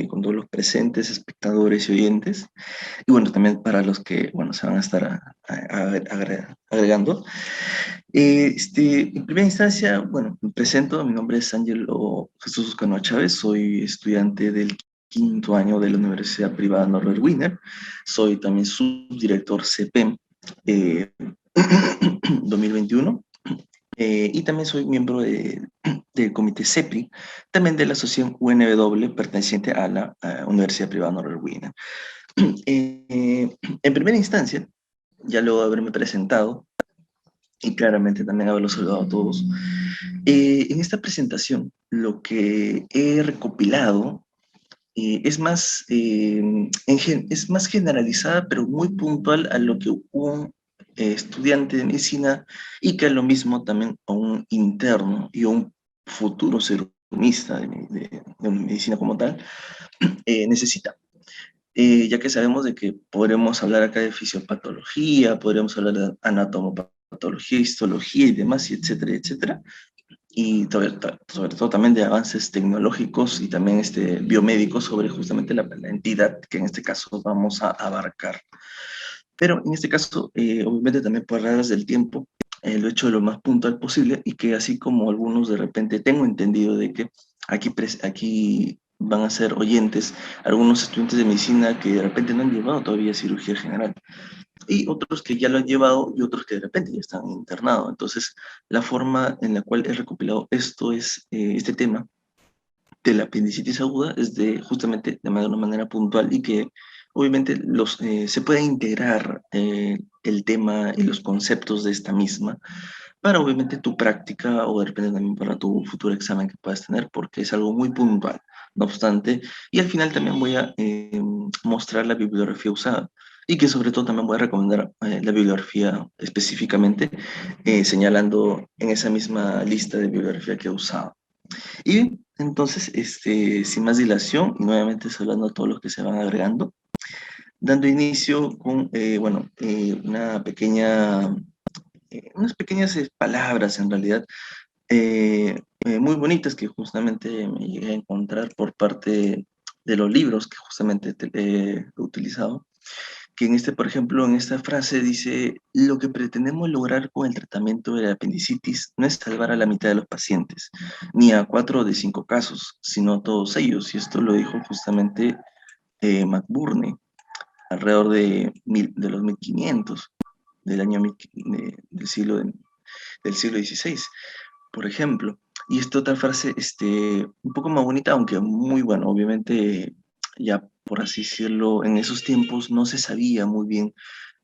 con todos los presentes, espectadores y oyentes, y bueno, también para los que, bueno, se van a estar agregando. En primera instancia, bueno, me presento, mi nombre es Ángelo Jesús Cano Chávez, soy estudiante del quinto año de la Universidad Privada Norbert Wiener, soy también subdirector CPEM 2021, y también soy miembro del comité CEPRI, también de la asociación UNW perteneciente a la Universidad Privada Norbert Wiener. En primera instancia, ya luego de haberme presentado, y claramente también haberlos saludado a todos, en esta presentación lo que he recopilado es más generalizada, pero muy puntual a lo que un estudiante de medicina y que es lo mismo también a un interno y a un futuro serumista de medicina como tal, necesita. Ya que sabemos de que podremos hablar acá de fisiopatología, podríamos hablar de anatomopatología, histología y demás, y etcétera, etcétera, y sobre todo también de avances tecnológicos y también biomédicos sobre justamente la entidad que en este caso vamos a abarcar. Pero en este caso, obviamente también por raras del tiempo, lo he hecho de lo más puntual posible y que así como algunos de repente tengo entendido de que aquí van a ser oyentes algunos estudiantes de medicina que de repente no han llevado todavía cirugía general y otros que ya lo han llevado y otros que de repente ya están internados. Entonces, la forma en la cual he recopilado este tema de la apendicitis aguda es de justamente de una manera puntual y que obviamente se puede integrar el tema y los conceptos de esta misma para obviamente tu práctica o de repente también para tu futuro examen que puedas tener porque es algo muy puntual. No obstante, y al final también voy a mostrar la bibliografía usada y que sobre todo también voy a recomendar la bibliografía específicamente, señalando en esa misma lista de bibliografía que he usado. Y entonces, sin más dilación, y nuevamente saludando a todos los que se van agregando, dando inicio con, bueno, unas pequeñas palabras en realidad muy bonitas que justamente me llegué a encontrar por parte de los libros que justamente he utilizado, que por ejemplo, en esta frase dice, lo que pretendemos lograr con el tratamiento de la apendicitis no es salvar a la mitad de los pacientes, ni a 4 de 5 casos, sino a todos ellos. Y esto lo dijo justamente McBurney, alrededor de los 1500, del año del siglo XVI, por ejemplo. Y esta otra frase, un poco más bonita, aunque muy bueno, obviamente ya por así decirlo, en esos tiempos no se sabía muy bien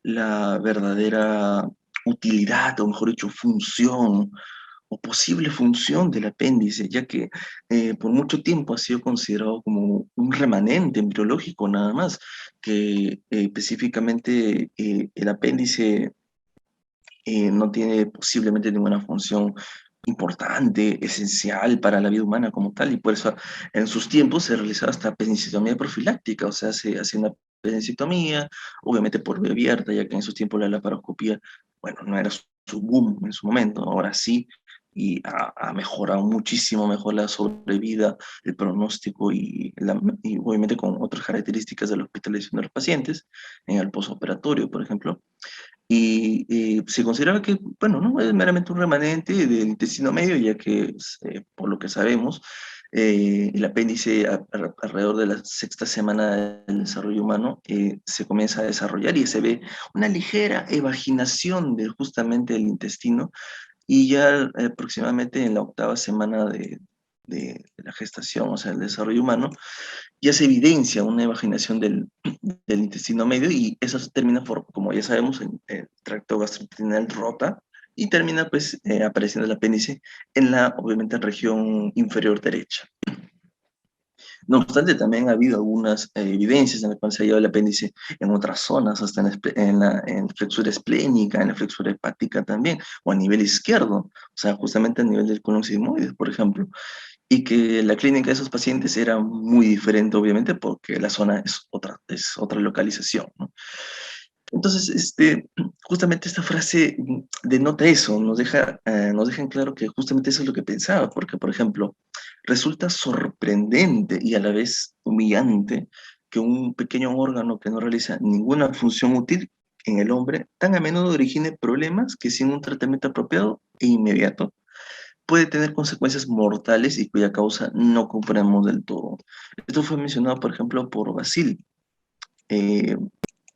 la verdadera utilidad, o mejor dicho, función o posible función del apéndice, ya que por mucho tiempo ha sido considerado como un remanente embriológico nada más, que específicamente el apéndice no tiene posiblemente ninguna función importante, esencial para la vida humana como tal, y por eso en sus tiempos se realizaba hasta apendicectomía profiláctica, o sea, se hacía una apendicectomía, obviamente por vía abierta, ya que en esos tiempos la laparoscopía, bueno, no era su boom en su momento, ahora sí, y ha mejorado muchísimo mejor la sobrevida, el pronóstico y obviamente con otras características de la hospitalización de los pacientes en el posoperatorio, por ejemplo. Y se consideraba que, bueno, no es meramente un remanente del intestino medio, ya que, por lo que sabemos, el apéndice alrededor de la sexta semana del desarrollo humano se comienza a desarrollar y se ve una ligera evaginación de justamente el intestino y ya aproximadamente en la octava semana de la gestación, o sea, el desarrollo humano, ya se evidencia una evaginación del intestino medio y eso se termina como ya sabemos, en el tracto gastrointestinal rota y termina pues apareciendo el apéndice en obviamente, región inferior derecha. No obstante, también ha habido algunas evidencias en las cuales se ha hallado el apéndice en otras zonas, hasta en flexura esplénica, en la flexura hepática también, o a nivel izquierdo, o sea, justamente a nivel del colon sigmoides, por ejemplo, y que la clínica de esos pacientes era muy diferente, obviamente, porque la zona es otra localización, ¿no? Entonces, justamente esta frase denota eso, nos deja en claro que justamente eso es lo que pensaba, porque, por ejemplo, resulta sorprendente y a la vez humillante que un pequeño órgano que no realiza ninguna función útil en el hombre tan a menudo origine problemas que sin un tratamiento apropiado e inmediato puede tener consecuencias mortales y cuya causa no comprendemos del todo. Esto fue mencionado, por ejemplo, por eh,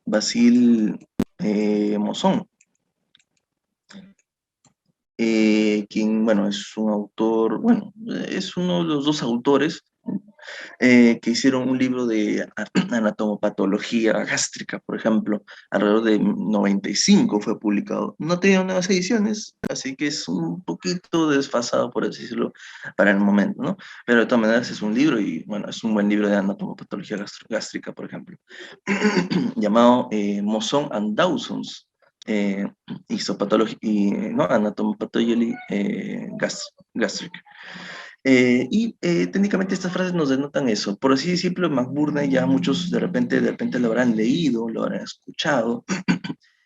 Basil Mosón, quien, bueno, es un autor, bueno, es uno de los dos autores que hicieron un libro de anatomopatología gástrica, por ejemplo, alrededor de 95 fue publicado. No tenía nuevas ediciones, así que es un poquito desfasado, por así decirlo, para el momento, ¿no? Pero de todas maneras es un libro y, bueno, es un buen libro de anatomopatología gástrica, por ejemplo, llamado Moson and Dawson's Histopathology, ¿no? Anatomopathology gastric. Técnicamente estas frases nos denotan eso. Por así decirlo, McBurney ya muchos de repente lo habrán leído, lo habrán escuchado.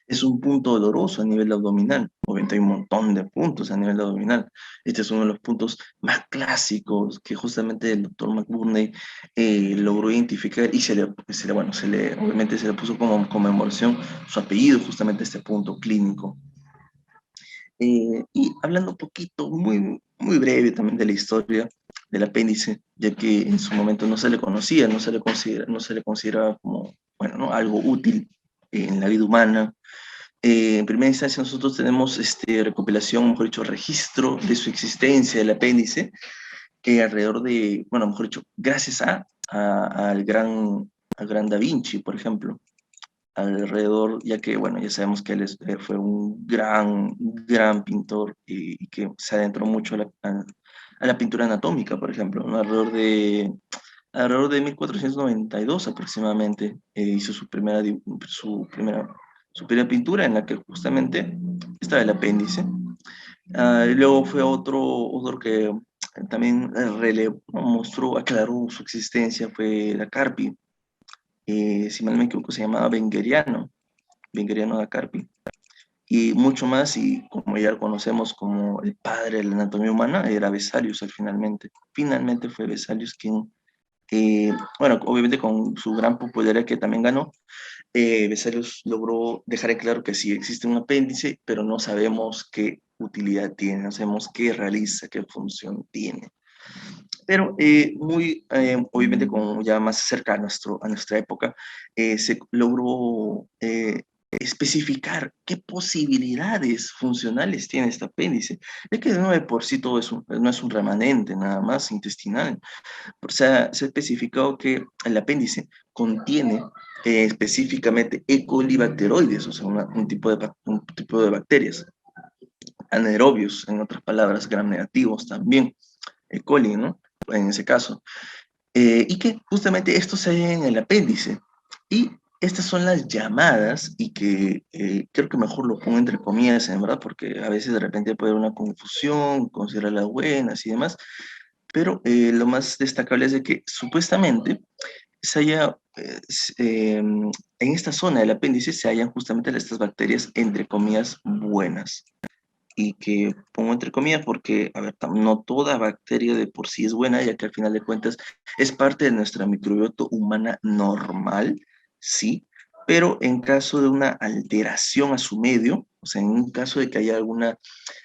Es un punto doloroso a nivel abdominal. Obviamente hay un montón de puntos a nivel abdominal. Este es uno de los puntos más clásicos que justamente el doctor McBurney logró identificar y bueno, obviamente se le puso como conmemoración su apellido, justamente este punto clínico. Y hablando un poquito, muy, muy breve también de la historia del apéndice, ya que en su momento no se le conocía, no se le consideraba como, bueno, ¿no? Algo útil en la vida humana. En primera instancia nosotros tenemos recopilación, mejor dicho, registro de su existencia del apéndice, que alrededor de, bueno, mejor dicho, gracias al gran Da Vinci, por ejemplo, alrededor, ya que, bueno, ya sabemos que fue un gran pintor y que se adentró mucho a la pintura anatómica, por ejemplo, ¿no? Alrededor de 1492 aproximadamente hizo su primera pintura en la que justamente estaba el apéndice. Y luego fue otro que también mostró, aclaró su existencia, fue la Carpi, si mal no me equivoco, se llamaba Bengueriano da Carpi, y mucho más, y como ya lo conocemos como el padre de la anatomía humana, era Vesalius finalmente. Finalmente fue Vesalius quien, bueno, obviamente con su gran popularidad que también ganó, Vesalius logró dejar en claro que sí existe un apéndice, pero no sabemos qué utilidad tiene, no sabemos qué realiza, qué función tiene. Pero obviamente, como ya más cerca a nuestra época, se logró especificar qué posibilidades funcionales tiene este apéndice, ya que no de por sí todo no es un remanente nada más intestinal. O sea, se ha especificado que el apéndice contiene específicamente E. coli bacteroides, o sea, un tipo de bacterias, anaerobios, en otras palabras, gram negativos también, E. coli, ¿no? En ese caso. Y que justamente esto se halla en el apéndice. Y estas son las llamadas, y que creo que mejor lo pongo entre comillas, en verdad, porque a veces de repente puede haber una confusión, considerarlas buenas y demás, pero lo más destacable es de que supuestamente se haya, en esta zona del apéndice se hallan justamente estas bacterias, entre comillas, buenas. Y que pongo entre comillas porque, a ver, no toda bacteria de por sí es buena, ya que al final de cuentas es parte de nuestra microbiota humana normal, sí, pero en caso de una alteración a su medio, o sea, en un caso de que haya alguna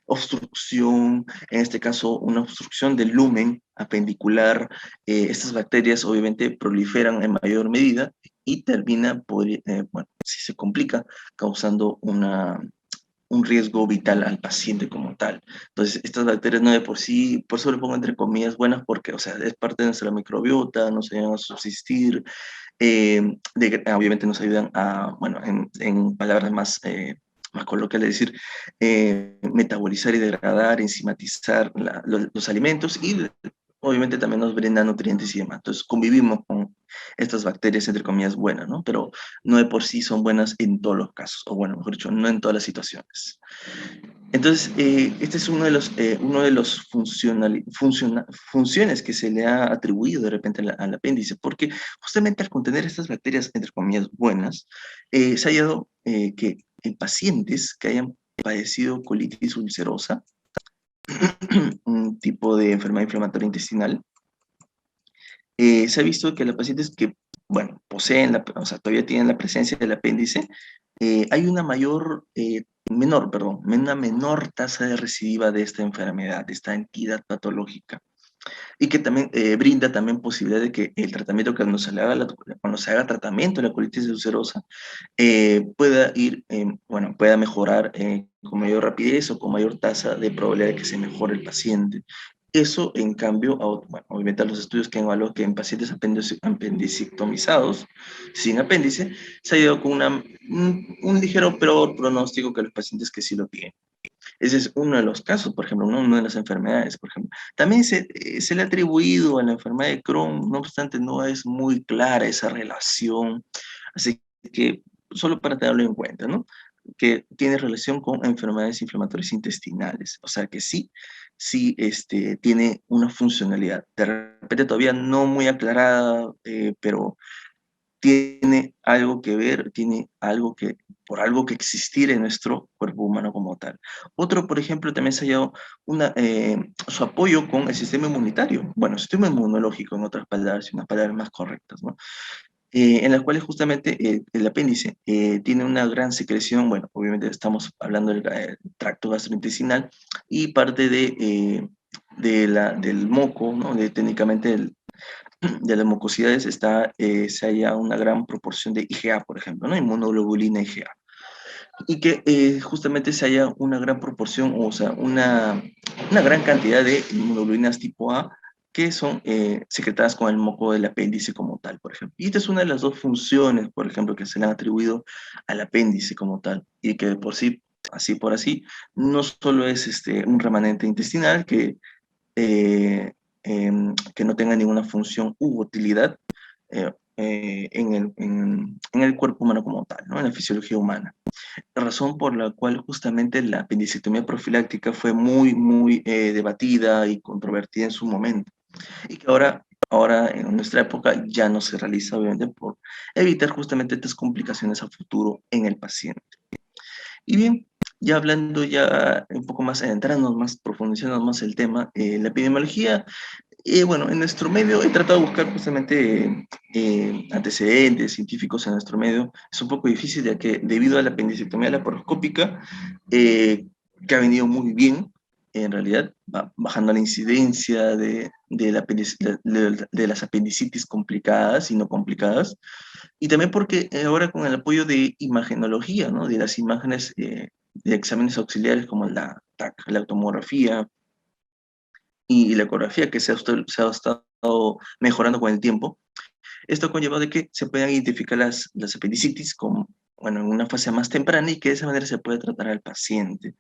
obstrucción, en este caso una obstrucción del lumen apendicular, estas bacterias obviamente proliferan en mayor medida y bueno, si se complica, causando un riesgo vital al paciente como tal. Entonces, estas bacterias no de por sí, por eso le pongo entre comillas buenas, porque, o sea, es parte de nuestra microbiota, nos ayudan a subsistir, obviamente nos ayudan a, bueno, en palabras más coloquiales, decir, metabolizar y degradar, enzimatizar los alimentos y obviamente también nos brinda nutrientes y demás. Entonces convivimos con estas bacterias, entre comillas, buenas, ¿no? Pero no de por sí son buenas en todos los casos, o bueno, mejor dicho, no en todas las situaciones. Entonces, este es uno de los funciones que se le ha atribuido de repente al apéndice, porque justamente al contener estas bacterias, entre comillas, buenas, se ha hallado que en pacientes que hayan padecido colitis ulcerosa, un tipo de enfermedad inflamatoria intestinal, Se ha visto que los pacientes que, bueno, poseen, o sea, todavía tienen la presencia del apéndice, hay una una menor tasa de recidiva de esta enfermedad, de esta entidad patológica, y que también brinda también posibilidad de que el tratamiento, que cuando se haga tratamiento de la colitis ulcerosa, pueda bueno, pueda mejorar con mayor rapidez o con mayor tasa de probabilidad de que se mejore el paciente. Eso, en cambio, bueno, obviamente los estudios que han evaluado que en pacientes apendicectomizados, sin apéndice, se ha ido con un ligero peor pronóstico que los pacientes que sí lo tienen. Ese es uno de los casos, por ejemplo, una de las enfermedades, por ejemplo. También se le ha atribuido a la enfermedad de Crohn, no obstante, no es muy clara esa relación. Así que, solo para tenerlo en cuenta, ¿no? Que tiene relación con enfermedades inflamatorias intestinales. O sea que sí, sí tiene una funcionalidad. De repente todavía no muy aclarada, pero tiene algo que ver, tiene algo que, por algo que existir en nuestro cuerpo humano como tal. Otro, por ejemplo, también se ha hallado su apoyo con el sistema inmunitario, bueno, sistema inmunológico, en otras palabras, unas palabras más correctas, ¿no? En las cuales justamente el apéndice tiene una gran secreción, bueno, obviamente estamos hablando del tracto gastrointestinal y parte del moco, ¿no? Técnicamente de las mucosidades se halla una gran proporción de IgA, por ejemplo, ¿no? Inmunoglobulina IgA. Y que justamente se halla una gran proporción, o sea, una gran cantidad de inmunoglobulinas tipo A que son secretadas con el moco del apéndice como tal, por ejemplo. Y esta es una de las dos funciones, por ejemplo, que se le han atribuido al apéndice como tal, y que de por sí, así por así, no solo es un remanente intestinal eh, que no tenga ninguna función u utilidad en el cuerpo humano como tal, ¿no? En la fisiología humana. La razón por la cual justamente la apendicectomía profiláctica fue muy debatida y controvertida en su momento, y que ahora en nuestra época ya no se realiza, obviamente, por evitar justamente estas complicaciones a futuro en el paciente. Y bien, ya hablando ya un poco más, entrando más, profundizando más el tema, la epidemiología, bueno, en nuestro medio he tratado de buscar justamente antecedentes científicos en nuestro medio. Es un poco difícil ya que debido a la apendicectomía laparoscópica, eh, que ha venido muy bien, en realidad, bajando la incidencia de las apendicitis complicadas y no complicadas, y también porque ahora con el apoyo de imagenología, ¿no? De las imágenes de exámenes auxiliares como la TAC, la tomografía y la ecografía, que se ha estado mejorando con el tiempo, esto conlleva de que se puedan identificar las apendicitis bueno, en una fase más temprana, y que de esa manera se puede tratar al paciente.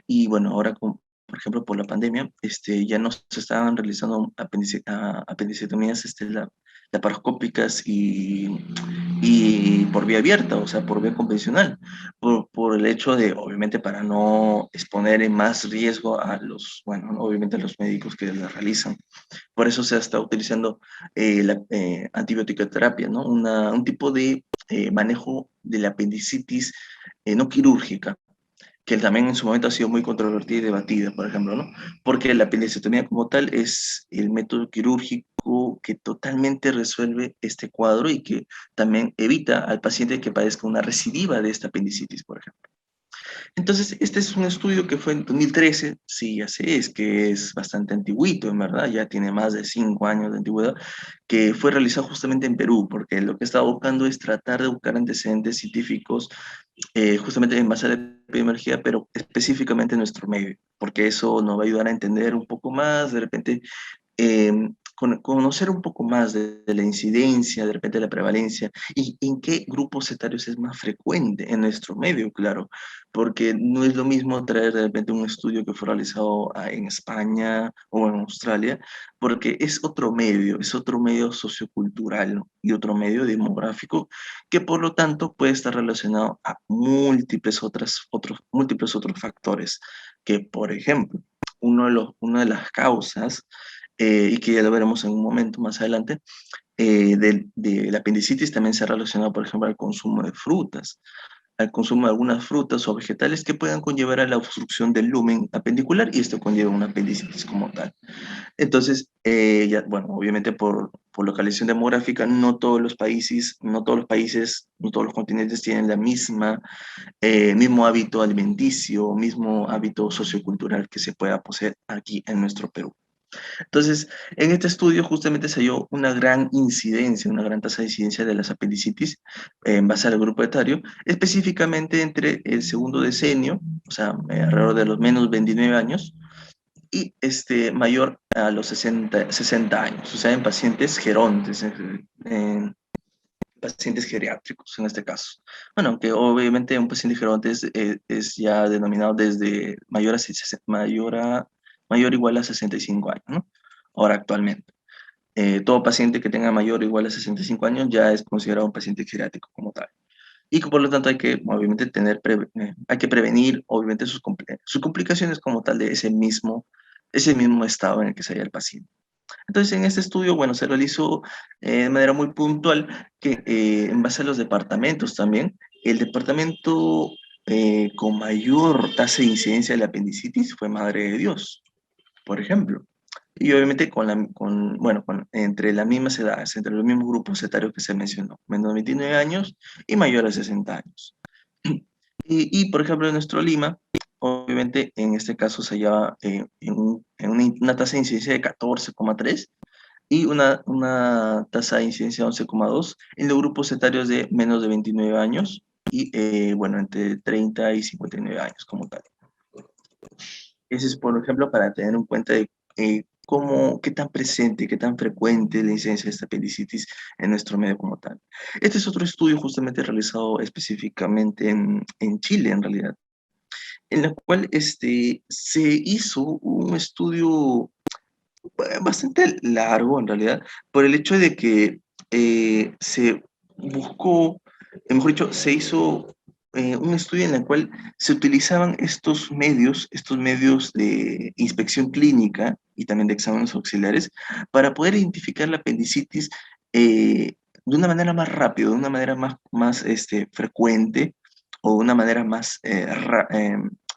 Y bueno, ahora, por ejemplo, por la pandemia, ya no se estaban realizando apendicectomías laparoscópicas y por vía abierta, o sea, por vía convencional, por el hecho de, obviamente, para no exponer en más riesgo a bueno, ¿no? Obviamente a los médicos que la realizan. Por eso se está utilizando la antibiótico-terapia, ¿no? Un tipo de manejo de la apendicitis no quirúrgica, que también en su momento ha sido muy controvertida y debatida, por ejemplo, ¿no? Porque la apendicectomía como tal es el método quirúrgico que totalmente resuelve este cuadro y que también evita al paciente que padezca una recidiva de esta apendicitis, por ejemplo. Entonces, este es un estudio que fue en 2013, sí, ya sé, es que es bastante antiguito, en verdad, ya tiene más de 5 años de antigüedad, que fue realizado justamente en Perú, porque lo que estaba buscando es tratar de buscar antecedentes científicos justamente en base a la epidemiología, pero específicamente en nuestro medio, porque eso nos va a ayudar a entender un poco más, de repente eh, conocer un poco más de la incidencia, de repente la prevalencia, y en qué grupos etarios es más frecuente en nuestro medio, claro, porque no es lo mismo traer de repente un estudio que fue realizado en España o en Australia, porque es otro medio sociocultural, ¿no? Y otro medio demográfico, que por lo tanto puede estar relacionado a múltiples otros factores, que por ejemplo, una de las causas y que ya lo veremos en un momento más adelante, de la apendicitis también se ha relacionado, por ejemplo, al consumo de frutas. al consumo de algunas frutas o vegetales que puedan conllevar a la obstrucción del lumen apendicular y esto conlleva una apendicitis como tal. Entonces, ya, bueno, obviamente por localización demográfica, no todos los continentes tienen la misma, mismo hábito alimenticio, mismo hábito sociocultural que se pueda poseer aquí en nuestro Perú. Entonces, en este estudio justamente se halló una gran incidencia, una gran tasa de incidencia de las apendicitis en base al grupo etario, específicamente entre el segundo decenio, o sea, alrededor de los menos 29 años, y mayor a los 60 años, o sea, en pacientes gerontes, en pacientes geriátricos en este caso. Bueno, aunque obviamente un paciente geronte es ya denominado desde mayor o igual a 65 años, ¿no? Ahora actualmente. Todo paciente que tenga mayor o igual a 65 años ya es considerado un paciente geriátrico como tal. Y que por lo tanto hay que, obviamente, hay que prevenir, obviamente, sus complicaciones como tal de ese mismo estado en el que se halla el paciente. Entonces, en este estudio, bueno, se realizó de manera muy puntual que en base a los departamentos también, el departamento con mayor tasa de incidencia de la apendicitis fue Madre de Dios, por ejemplo. Y obviamente bueno, entre las mismas edades, entre los mismos grupos etarios que se mencionó, menos de 29 años y mayor a 60 años. Por ejemplo, en nuestro Lima, obviamente en este caso se hallaba en una tasa de incidencia de 14,3 y una tasa de incidencia de 11,2 en los grupos etarios de menos de 29 años y, bueno, entre 30 y 59 años como tal. Ese es, por ejemplo, para tener en cuenta de qué tan presente, qué tan frecuente es la incidencia de esta apendicitis en nuestro medio como tal. Este es otro estudio justamente realizado específicamente en Chile, en realidad, en la cual se hizo un estudio bastante largo, en realidad, por el hecho de que se buscó, mejor dicho, se hizo un estudio en el cual se utilizaban estos medios de inspección clínica y también de exámenes auxiliares para poder identificar la apendicitis de una manera más rápida, de una manera más frecuente o de una manera más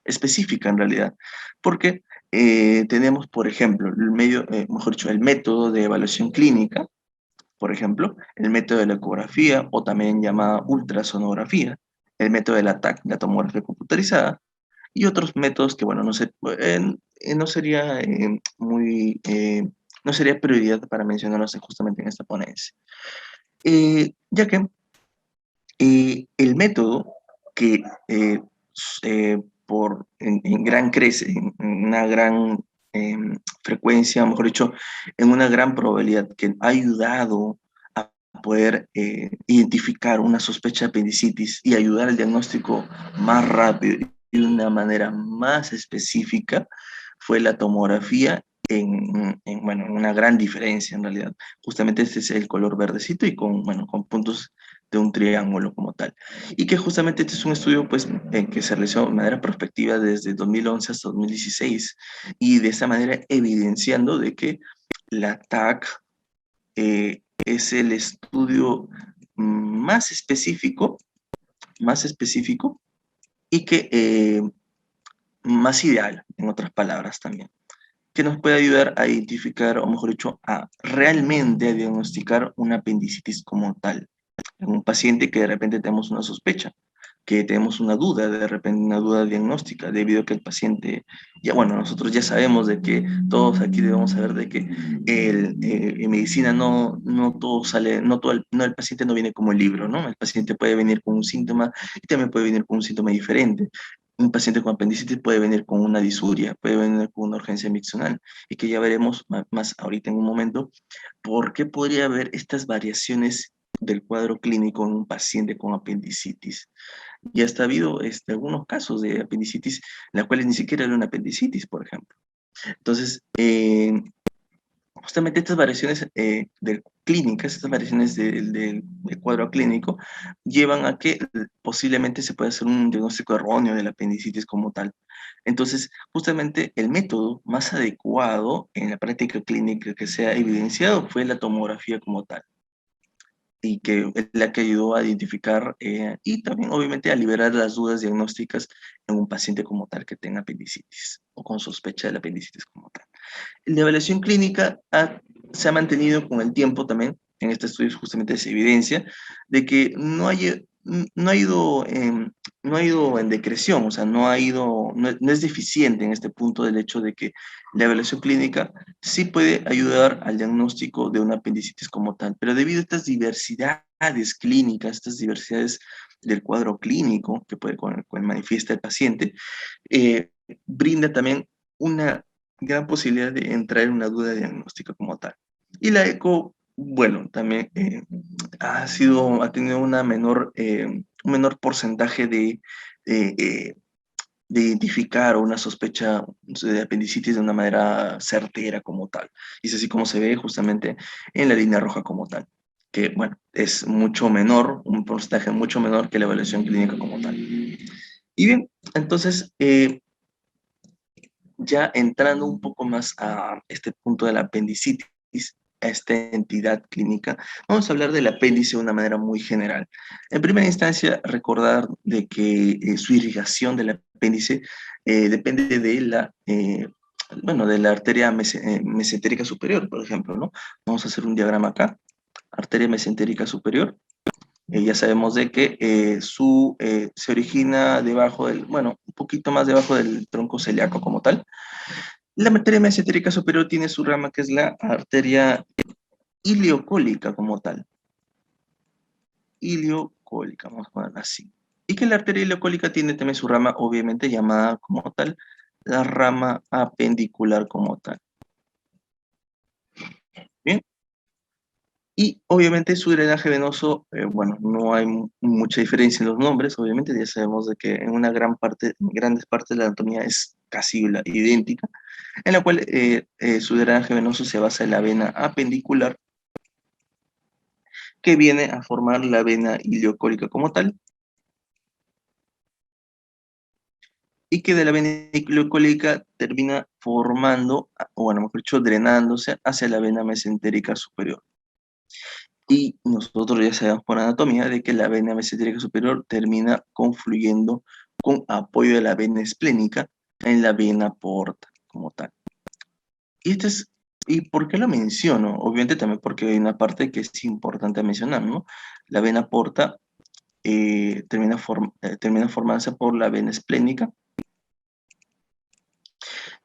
específica en realidad. Porque tenemos, por ejemplo, mejor dicho, el método de evaluación clínica, por ejemplo, el método de la ecografía o también llamada ultrasonografía, el método de la TAC, la tomografía computarizada, y otros métodos que, bueno, no sería no sería prioridad para mencionarlos justamente en esta ponencia. Ya que el método que en gran en una gran frecuencia, mejor dicho, en una gran probabilidad que ha ayudado a poder identificar una sospecha de apendicitis y ayudar al diagnóstico más rápido y de una manera más específica, fue la tomografía bueno, en una gran diferencia en realidad. Justamente este es el color verdecito y bueno, con puntos de un triángulo como tal. Y que justamente este es un estudio pues, que se realizó de manera prospectiva desde 2011 hasta 2016 y de esta manera evidenciando de que la TAC es el estudio más específico y que más ideal, en otras palabras también, que nos puede ayudar a identificar, o mejor dicho, a realmente a diagnosticar una apendicitis como tal en un paciente que de repente tenemos una sospecha, que tenemos una duda, de repente una duda diagnóstica, debido a que el paciente, ya bueno, nosotros ya sabemos de que todos aquí debemos saber de que en medicina no todo sale, no, el paciente no viene como el libro, ¿no? El paciente puede venir con un síntoma y también puede venir con un síntoma diferente. Un paciente con apendicitis puede venir con una disuria, puede venir con una urgencia miccional, y que ya veremos más ahorita en un momento por qué podría haber estas variaciones del cuadro clínico en un paciente con apendicitis. Y hasta ha habido algunos casos de apendicitis, las cuales ni siquiera era una apendicitis, por ejemplo. Entonces, justamente estas variaciones clínicas, estas variaciones del cuadro clínico, llevan a que posiblemente se pueda hacer un diagnóstico erróneo de la apendicitis como tal. Entonces, justamente el método más adecuado en la práctica clínica que se ha evidenciado fue la tomografía como tal. y que es la que ayudó a identificar y también obviamente a liberar las dudas diagnósticas en un paciente como tal que tenga apendicitis o con sospecha de la apendicitis como tal. La evaluación clínica se ha mantenido con el tiempo también, en este estudio justamente se evidencia, de que no ha ido, no ha ido en decreción, o sea, no es deficiente en este punto del hecho de que la evaluación clínica sí puede ayudar al diagnóstico de una apendicitis como tal, pero debido a estas diversidades clínicas, estas diversidades del cuadro clínico que puede, con el cual manifiesta el paciente, eh, brinda también una gran posibilidad de entrar en una duda diagnóstica como tal. Y la eco, bueno, también ha tenido un menor porcentaje de identificar una sospecha de apendicitis de una manera certera como tal. Y es así como se ve justamente en la línea roja como tal, que bueno, es mucho menor, un porcentaje mucho menor que la evaluación clínica como tal. Y bien, entonces, ya entrando un poco más a este punto de la apendicitis, a esta entidad clínica, vamos a hablar del apéndice de una manera muy general. En primera instancia, recordar de que su irrigación del apéndice depende de bueno, de la arteria mesentérica superior, por ejemplo, ¿no? Vamos a hacer un diagrama acá, arteria mesentérica superior. Ya sabemos de que se origina debajo bueno, un poquito más debajo del tronco celíaco como tal. La arteria mesentérica superior tiene su rama que es la arteria iliocólica como tal. Iliocólica, vamos a ponerla así. Y que la arteria iliocólica tiene también su rama, obviamente llamada como tal, la rama apendicular como tal. Bien. Y obviamente su drenaje venoso, bueno, no hay mucha diferencia en los nombres, obviamente ya sabemos de que en una grandes partes de la anatomía es casi idéntica, en la cual su drenaje venoso se basa en la vena apendicular, que viene a formar la vena ileocólica como tal, y que de la vena ileocólica termina formando, o bueno, mejor dicho, drenándose hacia la vena mesentérica superior. Y nosotros ya sabemos por anatomía de que la vena mesentérica superior termina confluyendo con apoyo de la vena esplénica en la vena porta como tal. Y ¿y por qué lo menciono? Obviamente también porque hay una parte que es importante mencionar, ¿no? La vena porta termina formándose por la vena esplénica.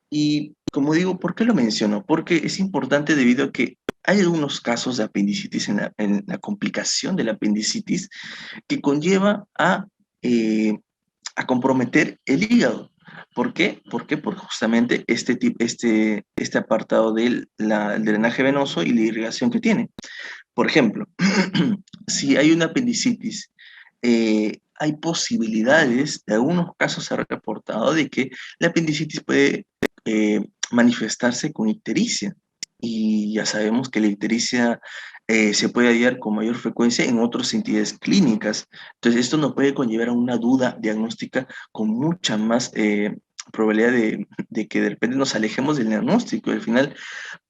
Y como digo, ¿por qué lo menciono? Porque es importante debido a que hay algunos casos de apendicitis en la complicación de la apendicitis que conlleva a comprometer el hígado. ¿Por qué? ¿Por qué? Porque justamente este apartado del el drenaje venoso y la irrigación que tiene. Por ejemplo, si hay una apendicitis, hay posibilidades, de algunos casos se ha reportado de que la apendicitis puede manifestarse con ictericia. Y ya sabemos que la ictericia se puede hallar con mayor frecuencia en otras entidades clínicas. Entonces, esto nos puede conllevar a una duda diagnóstica con mucha más probabilidad de que de repente nos alejemos del diagnóstico. Al final,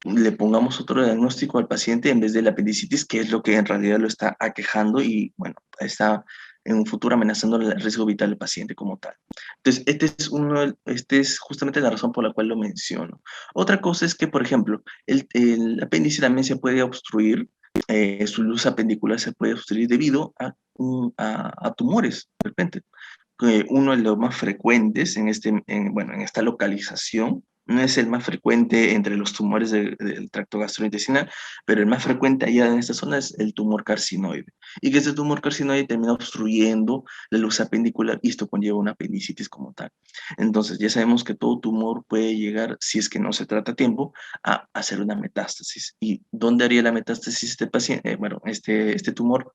le pongamos otro diagnóstico al paciente en vez de la apendicitis, que es lo que en realidad lo está aquejando y, bueno, está en un futuro amenazando el riesgo vital del paciente como tal. Entonces, este es justamente la razón por la cual lo menciono. Otra cosa es que, por ejemplo, el apéndice también se puede obstruir, su luz apendicular se puede obstruir debido a tumores, de repente. Uno de los más frecuentes bueno, en esta localización, no es el más frecuente entre los tumores del tracto gastrointestinal, pero el más frecuente allá en esta zona es el tumor carcinoide. Y que este tumor carcinoide termina obstruyendo la luz apendicular y esto conlleva una apendicitis como tal. Entonces, ya sabemos que todo tumor puede llegar, si es que no se trata a tiempo, a hacer una metástasis. ¿Y dónde haría la metástasis este paciente? Bueno, este tumor.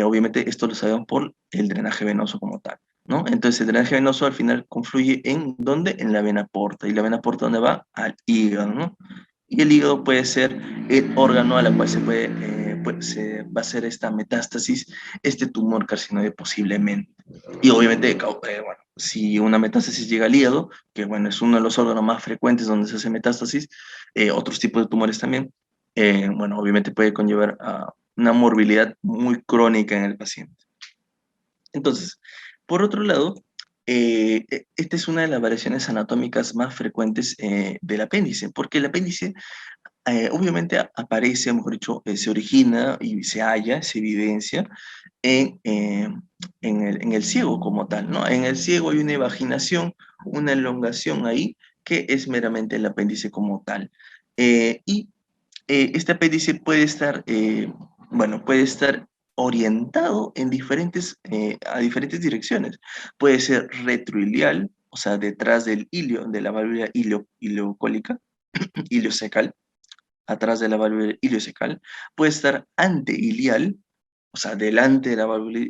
Obviamente esto lo sabemos por el drenaje venoso como tal, ¿no? Entonces el drenaje venoso al final confluye ¿en dónde? En la vena porta. ¿Y la vena porta dónde va? Al hígado, ¿no? Y el hígado puede ser el órgano a la cual se va a hacer esta metástasis, este tumor carcinoide posiblemente. Y obviamente, bueno, si una metástasis llega al hígado, que bueno, es uno de los órganos más frecuentes donde se hace metástasis, otros tipos de tumores también, bueno, obviamente puede conllevar a una morbilidad muy crónica en el paciente. Entonces, por otro lado, esta es una de las variaciones anatómicas más frecuentes del apéndice, porque el apéndice obviamente aparece, mejor dicho, se origina y se halla, se evidencia en, en el ciego como tal, ¿no? En el ciego hay una evaginación, una elongación ahí, que es meramente el apéndice como tal. Y este apéndice puede estar, bueno, puede estar orientado en a diferentes direcciones. Puede ser retroilial, o sea, detrás del hilio, de la válvula ileocólica, iliocecal, atrás de la válvula iliocecal. Puede estar anteilial, o sea, delante de la válvula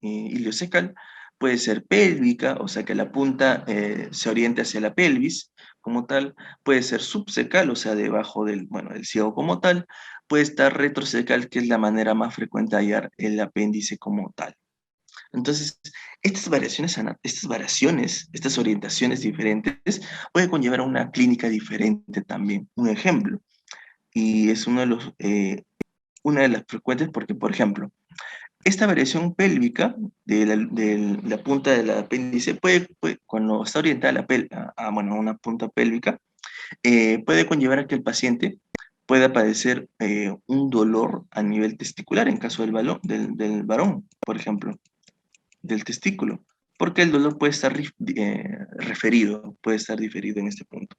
iliocecal. Puede ser pélvica, o sea, que la punta se oriente hacia la pelvis como tal. Puede ser subcecal, o sea, debajo del, bueno, del ciego como tal. Puede estar retrocecal, que es la manera más frecuente de hallar el apéndice como tal. Entonces, estas orientaciones diferentes, pueden conllevar a una clínica diferente también. Un ejemplo, y es una de las frecuentes porque, por ejemplo, esta variación pélvica de la punta del apéndice cuando está orientada bueno, a una punta pélvica, puede conllevar a que el paciente pueda padecer un dolor a nivel testicular en caso del varón, por ejemplo, del testículo, porque el dolor puede estar referido, puede estar diferido en este punto.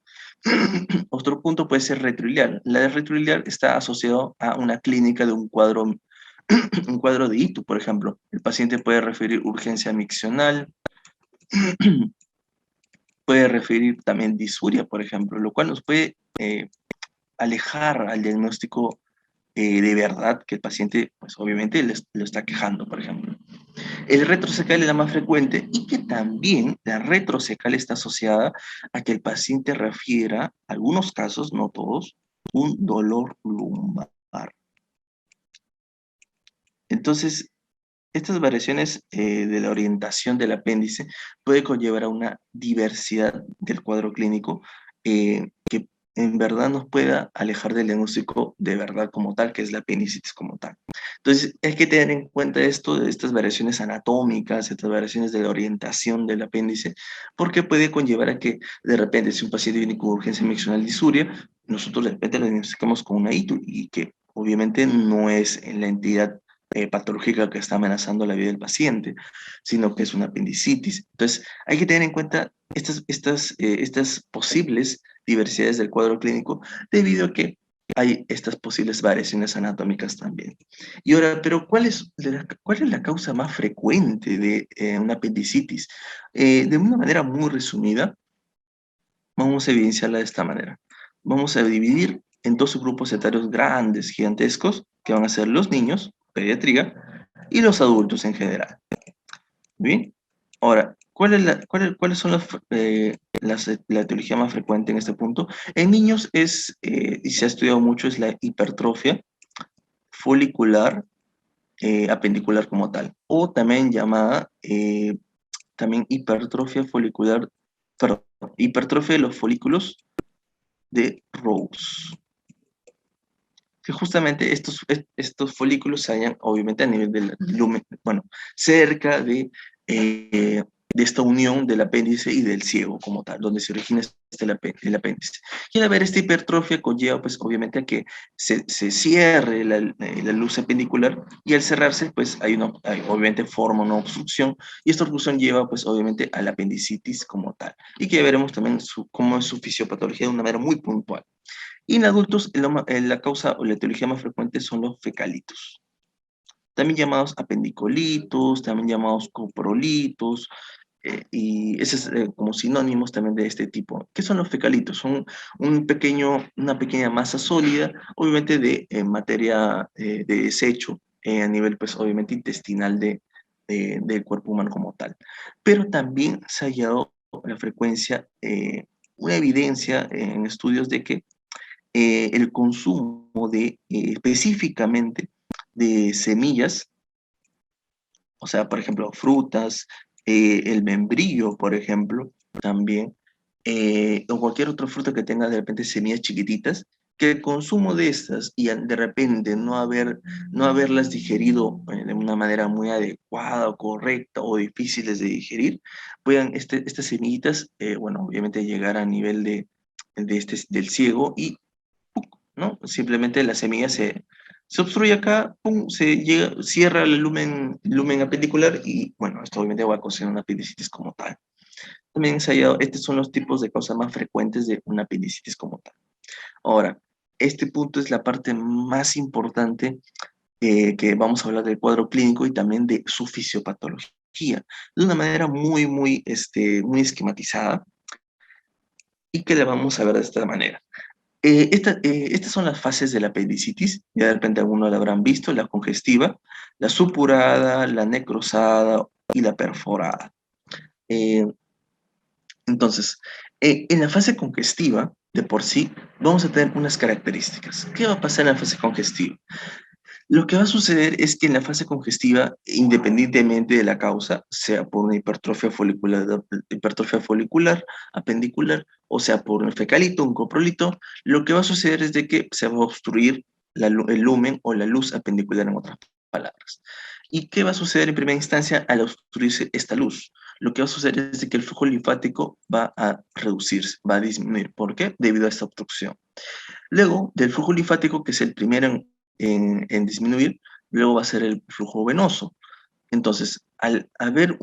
Otro punto puede ser retroiliar. La de retroiliar está asociado a una clínica de un cuadro, un cuadro de ito, por ejemplo. El paciente puede referir urgencia miccional, puede referir también disuria, por ejemplo, lo cual nos puede alejar al diagnóstico de verdad que el paciente, pues obviamente lo está quejando, por ejemplo. El retrocecal es la más frecuente y que también la retrocecal está asociada a que el paciente refiera, algunos casos, no todos, un dolor lumbar. Entonces, estas variaciones de la orientación del apéndice puede conllevar a una diversidad del cuadro clínico que en verdad nos pueda alejar del diagnóstico de verdad como tal, que es la apendicitis como tal. Entonces, hay que tener en cuenta esto de estas variaciones anatómicas, estas variaciones de la orientación del apéndice, porque puede conllevar a que de repente, si un paciente viene con urgencia miccional disuria, nosotros de repente lo diagnosticamos con una ITU y que obviamente no es en la entidad patológica que está amenazando la vida del paciente, sino que es una apendicitis. Entonces, hay que tener en cuenta estas posibles diversidades del cuadro clínico debido a que hay estas posibles variaciones anatómicas también. Y ahora, pero cuál es la causa más frecuente de una apendicitis? De una manera muy resumida, vamos a evidenciarla de esta manera. Vamos a dividir en dos grupos etarios grandes, gigantescos, que van a ser los niños, pediatría, y los adultos en general. ¿Bien? Ahora, ¿cuáles son la etiología más frecuente en este punto? En niños y se ha estudiado mucho, es la hipertrofia folicular apendicular como tal, o también llamada también hipertrofia folicular, perdón, hipertrofia de los folículos de Rose. Que justamente estos folículos se hallan obviamente a nivel del lumen, bueno, cerca de esta unión del apéndice y del ciego como tal, donde se origina el apéndice. Y al haber esta hipertrofia conlleva pues obviamente a que se cierre la luz apendicular y al cerrarse pues obviamente forma una obstrucción y esta obstrucción lleva pues obviamente a la apendicitis como tal. Y que ya veremos también cómo es su fisiopatología de una manera muy puntual. Y en adultos, la causa o la etiología más frecuente son los fecalitos, también llamados apendicolitos, también llamados coprolitos, y ese es como sinónimos también de este tipo. ¿Qué son los fecalitos? Son una pequeña masa sólida, obviamente de materia de desecho a nivel, pues obviamente intestinal del cuerpo humano como tal. Pero también se ha hallado la frecuencia, una evidencia en estudios de que el consumo específicamente de semillas, o sea, por ejemplo, frutas, el membrillo, por ejemplo, también, o cualquier otra fruta que tenga de repente semillas chiquititas, que el consumo de estas y de repente no haberlas digerido de una manera muy adecuada o correcta o difíciles de digerir, puedan estas semillitas, bueno, obviamente llegar a nivel del ciego y, ¡puc!, ¿no? Simplemente la semilla se obstruye acá, ¡pum!, cierra el lumen apendicular y, bueno, esto obviamente va a causar una apendicitis como tal. También se ha hallado, estos son los tipos de causas más frecuentes de una apendicitis como tal. Ahora, este punto es la parte más importante, que vamos a hablar del cuadro clínico y también de su fisiopatología, de una manera muy esquematizada y que la vamos a ver de esta manera. Estas son las fases de la apendicitis, ya de repente algunos la habrán visto: la congestiva, la supurada, la necrosada y la perforada. Eh, Entonces, en la fase congestiva, de por sí, vamos a tener unas características. ¿Qué va a pasar en la fase congestiva? Lo que va a suceder es que en la fase congestiva, independientemente de la causa, sea por una hipertrofia folicular, apendicular, o sea por un fecalito, un coprolito, lo que va a suceder es de que se va a obstruir el lumen o la luz apendicular, en otras palabras. ¿Y qué va a suceder en primera instancia al obstruirse esta luz? Lo que va a suceder es de que el flujo linfático va a reducirse, va a disminuir. ¿Por qué? Debido a esta obstrucción. Luego, del flujo linfático, que es el primero en disminuir, luego va a ser el flujo venoso. Entonces, al haber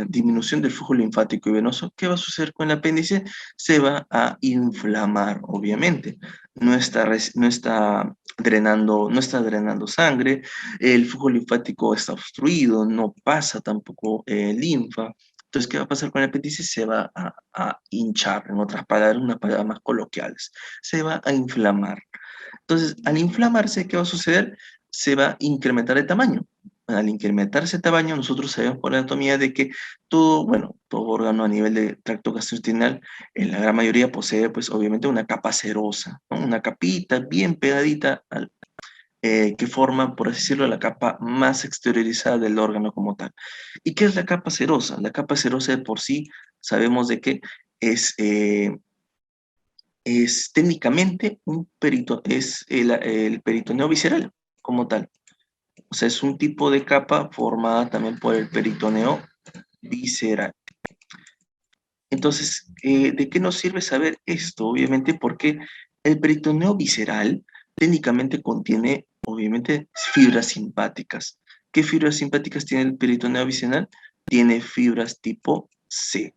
disminución del flujo linfático y venoso, ¿qué va a suceder con el apéndice? Se va a inflamar, obviamente. No está drenando sangre, el flujo linfático está obstruido, no pasa tampoco linfa. Entonces, ¿qué va a pasar con el apéndice? Se va a hinchar, en otras palabras, unas palabras más coloquiales. Se va a inflamar. Entonces, al inflamarse, ¿qué va a suceder? Se va a incrementar el tamaño. Al incrementarse el tamaño, nosotros sabemos por anatomía de que todo órgano a nivel de tracto gastrointestinal, en la gran mayoría posee, pues obviamente, una capa serosa, ¿no? Una capita bien pegadita que forma, por así decirlo, la capa más exteriorizada del órgano como tal. ¿Y qué es la capa serosa? La capa serosa de por sí sabemos de que es, eh, es técnicamente es el peritoneo visceral como tal. O sea, es un tipo de capa formada también por el peritoneo visceral. Entonces, ¿de qué nos sirve saber esto? Obviamente porque el peritoneo visceral técnicamente contiene, obviamente, fibras simpáticas. ¿Qué fibras simpáticas tiene el peritoneo visceral? Tiene fibras tipo C.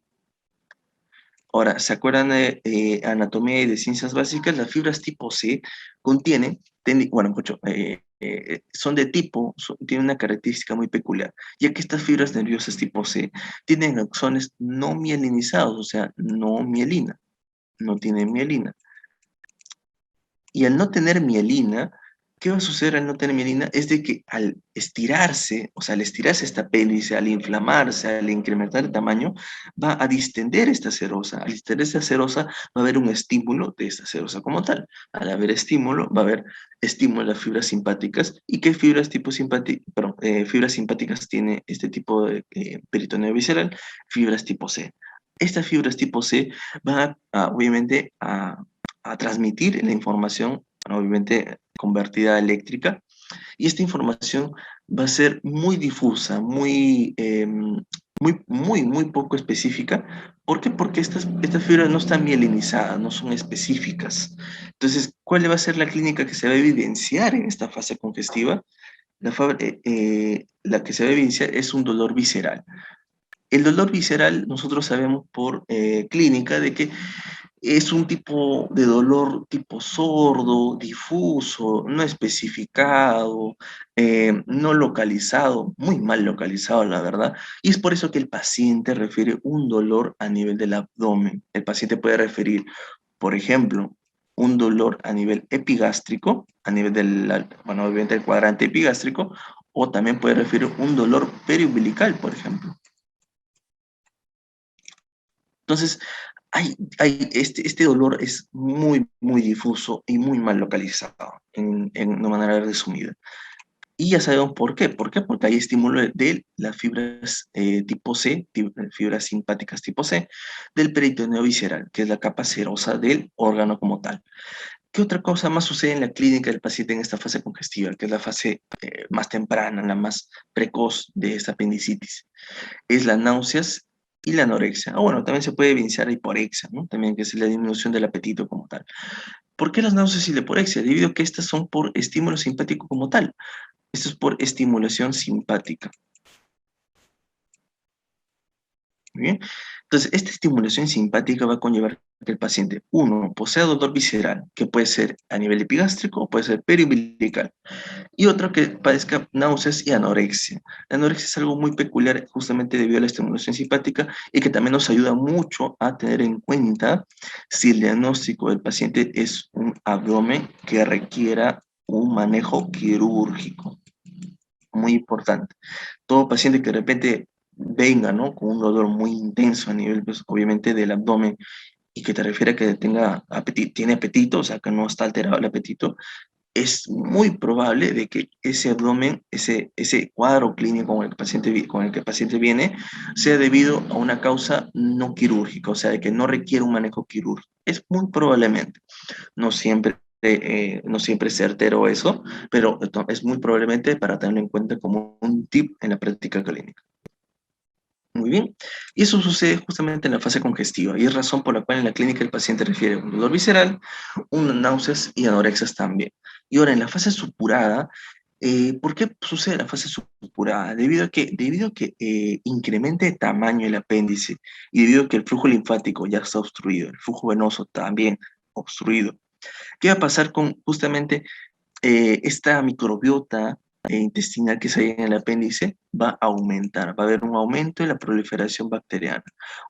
Ahora, ¿se acuerdan de anatomía y de ciencias básicas? Las fibras tipo C contienen, son de tipo, tienen una característica muy peculiar, ya que estas fibras nerviosas tipo C tienen axones no mielinizados, o sea, no mielina, no tienen mielina. Y al no tener mielina, ¿qué va a suceder al no tener mielina? Es de que al estirarse, o sea, al estirarse esta apéndice, al inflamarse, al incrementar el tamaño, va a distender esta serosa. Al distender esta serosa va a haber un estímulo de esta serosa como tal. Al haber estímulo, va a haber estímulo de las fibras simpáticas. ¿Y qué fibras simpáticas tiene este tipo de peritoneo visceral? Fibras tipo C. Estas fibras tipo C van obviamente a transmitir la información, obviamente convertida a eléctrica, y esta información va a ser muy difusa, muy poco específica. ¿Por qué? Porque estas fibras no están mielinizadas, no son específicas. Entonces, ¿cuál va a ser la clínica que se va a evidenciar en esta fase congestiva? La que se va a evidenciar es un dolor visceral. El dolor visceral, nosotros sabemos por clínica de que es un tipo de dolor tipo sordo, difuso, no especificado, no localizado, muy mal localizado, la verdad. Y es por eso que el paciente refiere un dolor a nivel del abdomen. El paciente puede referir, por ejemplo, un dolor a nivel epigástrico, a nivel obviamente el cuadrante epigástrico, o también puede referir un dolor periumbilical, por ejemplo. Entonces, este dolor es muy difuso y muy mal localizado, en una manera resumida. Y ya sabemos por qué. ¿Por qué? Porque hay estímulo de las fibras tipo C, fibras simpáticas tipo C, del peritoneo visceral, que es la capa serosa del órgano como tal. ¿Qué otra cosa más sucede en la clínica del paciente en esta fase congestiva, que es la fase más temprana, la más precoz de esta apendicitis? Es las náuseas y la anorexia. Bueno, también se puede evidenciar hiporexia, ¿no? También que es la disminución del apetito como tal. ¿Por qué las náuseas y la hiporexia? Debido a que estas son por estímulo simpático como tal. Esto es por estimulación simpática. Muy bien. Entonces, esta estimulación simpática va a conllevar que el paciente, uno, posea dolor visceral, que puede ser a nivel epigástrico o puede ser periumbilical, y otro que padezca náuseas y anorexia. La anorexia es algo muy peculiar justamente debido a la estimulación simpática y que también nos ayuda mucho a tener en cuenta si el diagnóstico del paciente es un abdomen que requiera un manejo quirúrgico. Muy importante. Todo paciente que de repente venga, ¿no? Con un dolor muy intenso a nivel, pues, obviamente, del abdomen y que te refiere a que tenga apetito, tiene apetito, o sea, que no está alterado el apetito, es muy probable de que ese abdomen, ese cuadro clínico con el, con el que el paciente viene, sea debido a una causa no quirúrgica, o sea, de que no requiere un manejo quirúrgico. Es muy probablemente, no siempre es certero eso, pero es muy probablemente para tenerlo en cuenta como un tip en la práctica clínica. Muy bien. Y eso sucede justamente en la fase congestiva y es razón por la cual en la clínica el paciente refiere un dolor visceral, unas náuseas y anorexias también. Y ahora en la fase supurada, ¿por qué sucede la fase supurada? Debido a que incrementa de tamaño el apéndice y debido a que el flujo linfático ya está obstruido, el flujo venoso también obstruido. ¿Qué va a pasar con justamente esta microbiota intestinal que se hay en el apéndice? Va a aumentar, va a haber un aumento en la proliferación bacteriana.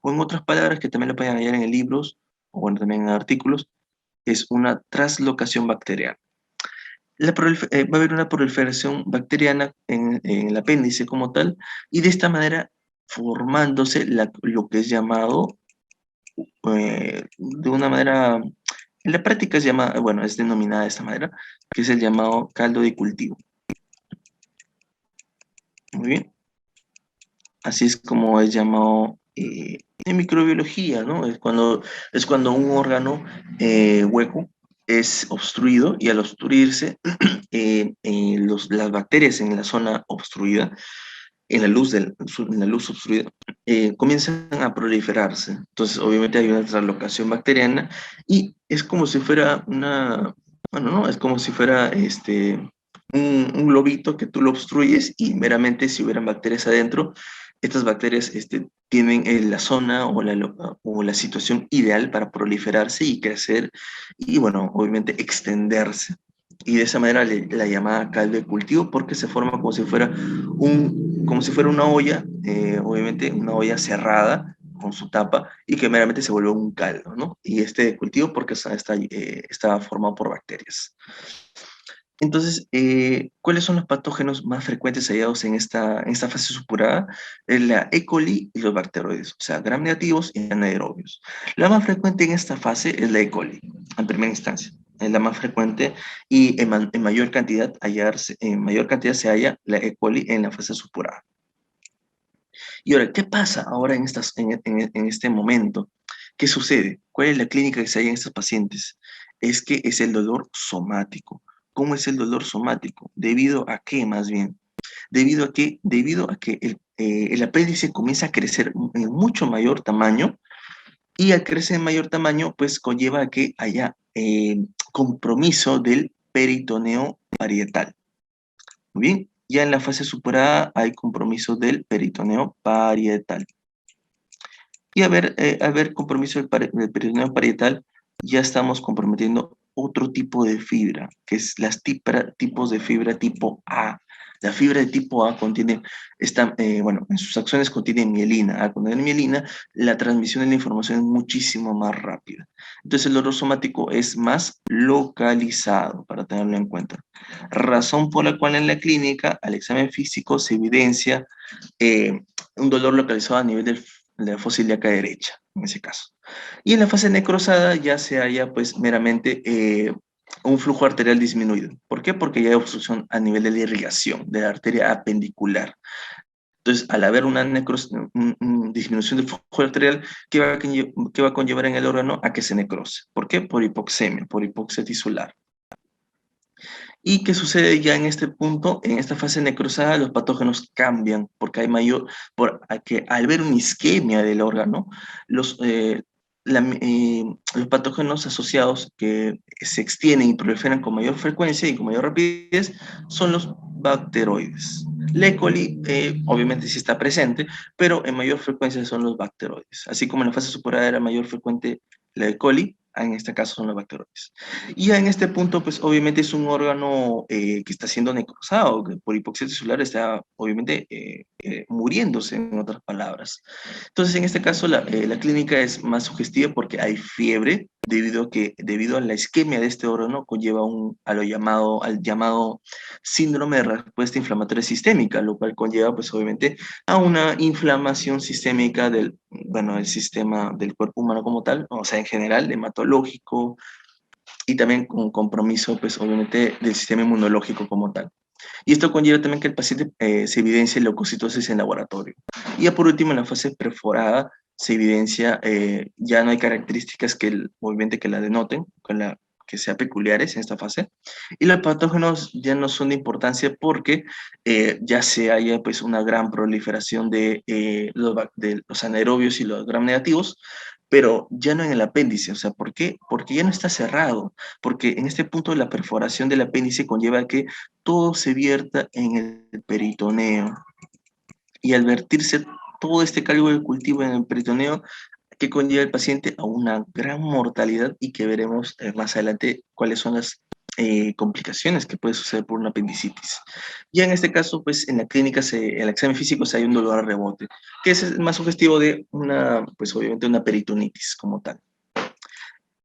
O en otras palabras que también lo pueden hallar en libros, o bueno, también en artículos, es una translocación bacteriana. Va a haber una proliferación bacteriana en el apéndice como tal, y de esta manera formándose lo que es llamado, de una manera, en la práctica es llamada, bueno, es denominada de esta manera, que es el llamado caldo de cultivo. Muy bien. Así es como es llamado en microbiología, ¿no? Es cuando un órgano hueco es obstruido y al obstruirse, las bacterias en la zona obstruida, en la luz obstruida, comienzan a proliferarse. Entonces, obviamente hay una translocación bacteriana y es como si fuera bueno, no, es como si fuera un globito que tú lo obstruyes y meramente si hubieran bacterias adentro, estas bacterias tienen la zona o la situación ideal para proliferarse y crecer y, bueno, obviamente extenderse. Y de esa manera la llamada caldo de cultivo porque se forma como si fuera una olla, obviamente una olla cerrada con su tapa y que meramente se vuelve un caldo, ¿no? Y este cultivo porque está formado por bacterias. Entonces, ¿cuáles son los patógenos más frecuentes hallados en esta fase supurada? Es la E. coli y los bacteroides, o sea, gram negativos y anaerobios. La más frecuente en esta fase es la E. coli, en primera instancia. Es la más frecuente y en en mayor cantidad se halla la E. coli en la fase supurada. Y ahora, ¿qué pasa ahora en este momento? ¿Qué sucede? ¿Cuál es la clínica que se halla en estos pacientes? Es que es el dolor somático. ¿Cómo es el dolor somático? ¿Debido a qué más bien? Debido a que el apéndice comienza a crecer en mucho mayor tamaño y al crecer en mayor tamaño, pues conlleva a que haya compromiso del peritoneo parietal. Muy bien, ya en la fase superada hay compromiso del peritoneo parietal. Y haber compromiso del peritoneo parietal, ya estamos comprometiendo otro tipo de fibra, que es las tipos de fibra tipo A. La fibra de tipo A contiene, bueno, en sus acciones contiene mielina. Al contener mielina, la transmisión de la información es muchísimo más rápida. Entonces el dolor somático es más localizado, para tenerlo en cuenta. Razón por la cual en la clínica, al examen físico, se evidencia un dolor localizado a nivel de la fosa ilíaca derecha, en ese caso. Y en la fase necrosada ya se halla pues meramente un flujo arterial disminuido. ¿Por qué? Porque ya hay obstrucción a nivel de la irrigación, de la arteria apendicular. Entonces, al haber una disminución del flujo arterial, ¿qué va a conllevar en el órgano? A que se necrose. ¿Por qué? Por hipoxemia, por hipoxia tisular. ¿Y qué sucede ya en este punto? En esta fase necrosada los patógenos cambian porque hay que al ver una isquemia del órgano, los, los patógenos asociados que se extienden y proliferan con mayor frecuencia y con mayor rapidez son los bacteroides. La E. coli obviamente sí está presente, pero en mayor frecuencia son los bacteroides. Así como en la fase superior era mayor frecuente la E. coli, en este caso son los bacteroides. Y ya en este punto, pues obviamente es un órgano que está siendo necrosado, que por hipoxia tisular está obviamente muriéndose, en otras palabras. Entonces, en este caso, la clínica es más sugestiva porque hay fiebre, debido a la isquemia de este órgano, conlleva al llamado síndrome de respuesta inflamatoria sistémica, lo cual conlleva, pues obviamente, a una inflamación sistémica del sistema del cuerpo humano como tal, o sea, en general, hematológico, y también con compromiso, pues obviamente, del sistema inmunológico como tal. Y esto conlleva también que el paciente se evidencie leucocitosis en laboratorio. Y ya por último, en la fase perforada, se evidencia, ya no hay características obviamente que la denoten, que sean peculiares en esta fase. Y los patógenos ya no son de importancia porque ya se haya pues una gran proliferación de los anaerobios y los gram negativos, pero ya no en el apéndice. O sea, ¿por qué? Porque ya no está cerrado, porque en este punto la perforación del apéndice conlleva que todo se vierta en el peritoneo. Y al vertirse todo este caldo de cultivo en el peritoneo, que conlleva al paciente a una gran mortalidad y que veremos más adelante cuáles son las complicaciones que puede suceder por una apendicitis. Ya en este caso, pues en la clínica, en el examen físico se hay un dolor a rebote, que es más sugestivo de pues obviamente una peritonitis como tal.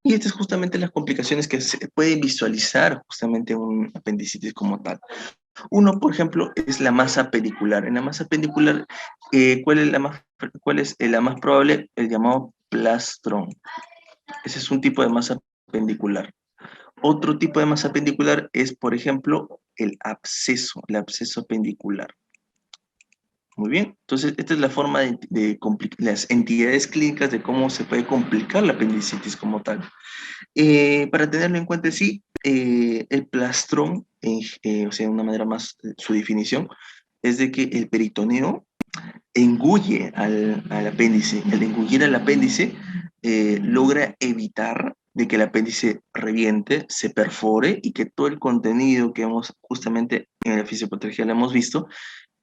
Y estas es justamente las complicaciones que se pueden visualizar justamente en un apendicitis como tal. Uno, por ejemplo, es la masa pendicular. En la masa pendicular, ¿cuál es la más probable? El llamado plastrón. Ese es un tipo de masa pendicular. Otro tipo de masa pendicular es, por ejemplo, el absceso pendicular. Muy bien, entonces esta es la forma de las entidades clínicas de cómo se puede complicar la apendicitis como tal. Para tenerlo en cuenta, sí, el plastrón, o sea, de una manera más, su definición, es de que el peritoneo engulle al apéndice. Al engullir al apéndice, logra evitar de que el apéndice reviente, se perfore y que todo el contenido que hemos justamente en la fisiopatología lo hemos visto,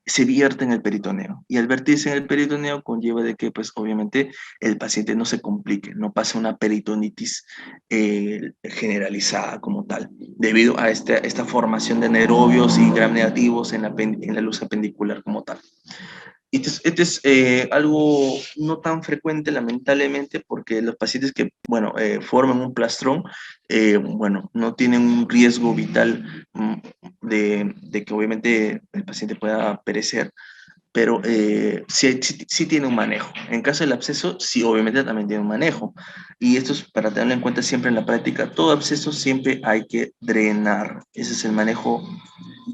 se vierte en el peritoneo. Y al vertirse en el peritoneo conlleva de que, pues, obviamente, el paciente no se complique, no pase una peritonitis generalizada como tal, debido a esta formación de anaerobios y gram negativos en la luz apendicular como tal. Este es algo no tan frecuente, lamentablemente, porque los pacientes que, bueno, forman un plastrón, bueno, no tienen un riesgo vital de que obviamente el paciente pueda perecer, pero sí tiene un manejo. En caso del absceso, sí, obviamente también tiene un manejo. Y esto es para tenerlo en cuenta siempre en la práctica. Todo absceso siempre hay que drenar. Ese es el manejo,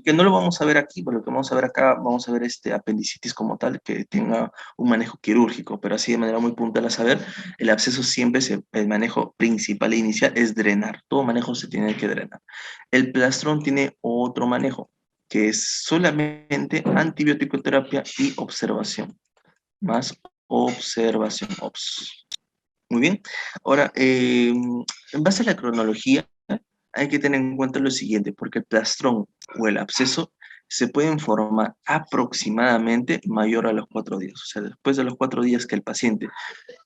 que no lo vamos a ver aquí, pero lo que vamos a ver acá, vamos a ver este apendicitis como tal, que tenga un manejo quirúrgico, pero así de manera muy puntual a saber, el absceso siempre, el manejo principal e inicial es drenar. Todo manejo se tiene que drenar. El plastrón tiene otro manejo, que es solamente antibiótico terapia y observación. Más observación. Muy bien. Ahora, en base a la cronología, hay que tener en cuenta lo siguiente, porque el plastrón o el absceso se pueden formar aproximadamente mayor a los 4 días. O sea, después de los 4 días que el paciente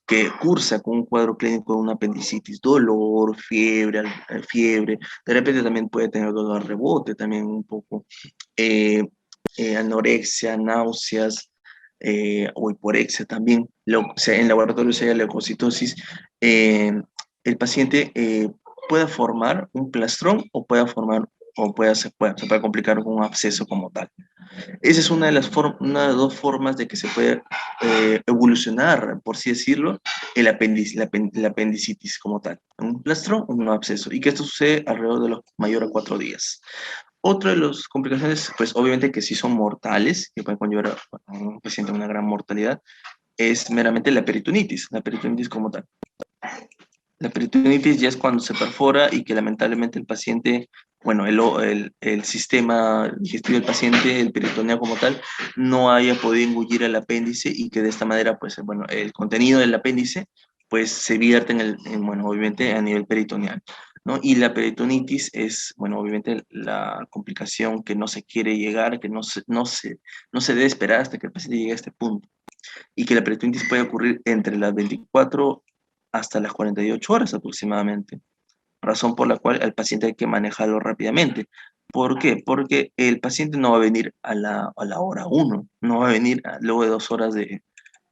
que cursa con un cuadro clínico de una apendicitis, dolor, fiebre, de repente también puede tener dolor a rebote, también un poco, eh, anorexia, náuseas, o hiporexia también, o sea, en laboratorio se llama leucocitosis, eh, el paciente pueda formar un plastrón o pueda formar, se puede complicar con un absceso como tal. Esa es una de dos formas de que se puede evolucionar, por así decirlo, el apéndice, la apendicitis como tal. Un plastro, un absceso. Y que esto sucede alrededor de los mayor a 4 días. Otra de las complicaciones, pues obviamente que sí son mortales, que pueden conllevar a un paciente a una gran mortalidad, es meramente la peritonitis como tal. La peritonitis ya es cuando se perfora y que lamentablemente el paciente, bueno, el sistema digestivo del paciente, el peritoneo como tal, no haya podido engullir el apéndice y que de esta manera, pues, bueno, el contenido del apéndice, pues, se vierte bueno, obviamente a nivel peritoneal, ¿no? Y la peritonitis es, bueno, obviamente la complicación que no se quiere llegar, que no se debe esperar hasta que el paciente llegue a este punto y que la peritonitis puede ocurrir entre las 24 hasta las 48 horas aproximadamente, razón por la cual al paciente hay que manejarlo rápidamente. ¿Por qué? Porque el paciente no va a venir a la hora 1, no va a venir luego de 2 horas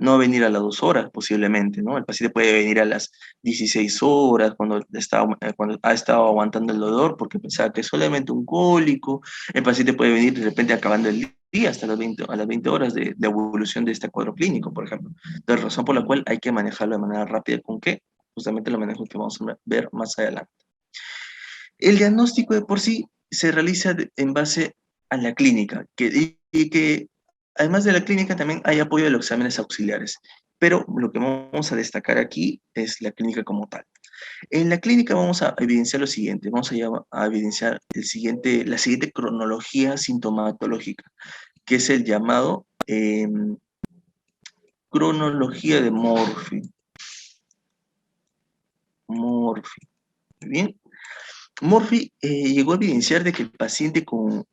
no va a venir a las 2 horas posiblemente, ¿no? El paciente puede venir a las 16 horas cuando ha estado aguantando el dolor porque pensaba que es solamente un cólico, el paciente puede venir de repente acabando el día hasta a las 20 horas de evolución de este cuadro clínico, por ejemplo. Entonces, razón por la cual hay que manejarlo de manera rápida. ¿Con qué? Justamente lo manejo que vamos a ver más adelante. El diagnóstico de por sí se realiza en base a la clínica, y que además de la clínica también hay apoyo de los exámenes auxiliares, pero lo que vamos a destacar aquí es la clínica como tal. En la clínica vamos a evidenciar lo siguiente, vamos a evidenciar la siguiente cronología sintomatológica, que es el llamado cronología de Murphy. Murphy, ¿muy bien? Murphy llegó a evidenciar de que el paciente con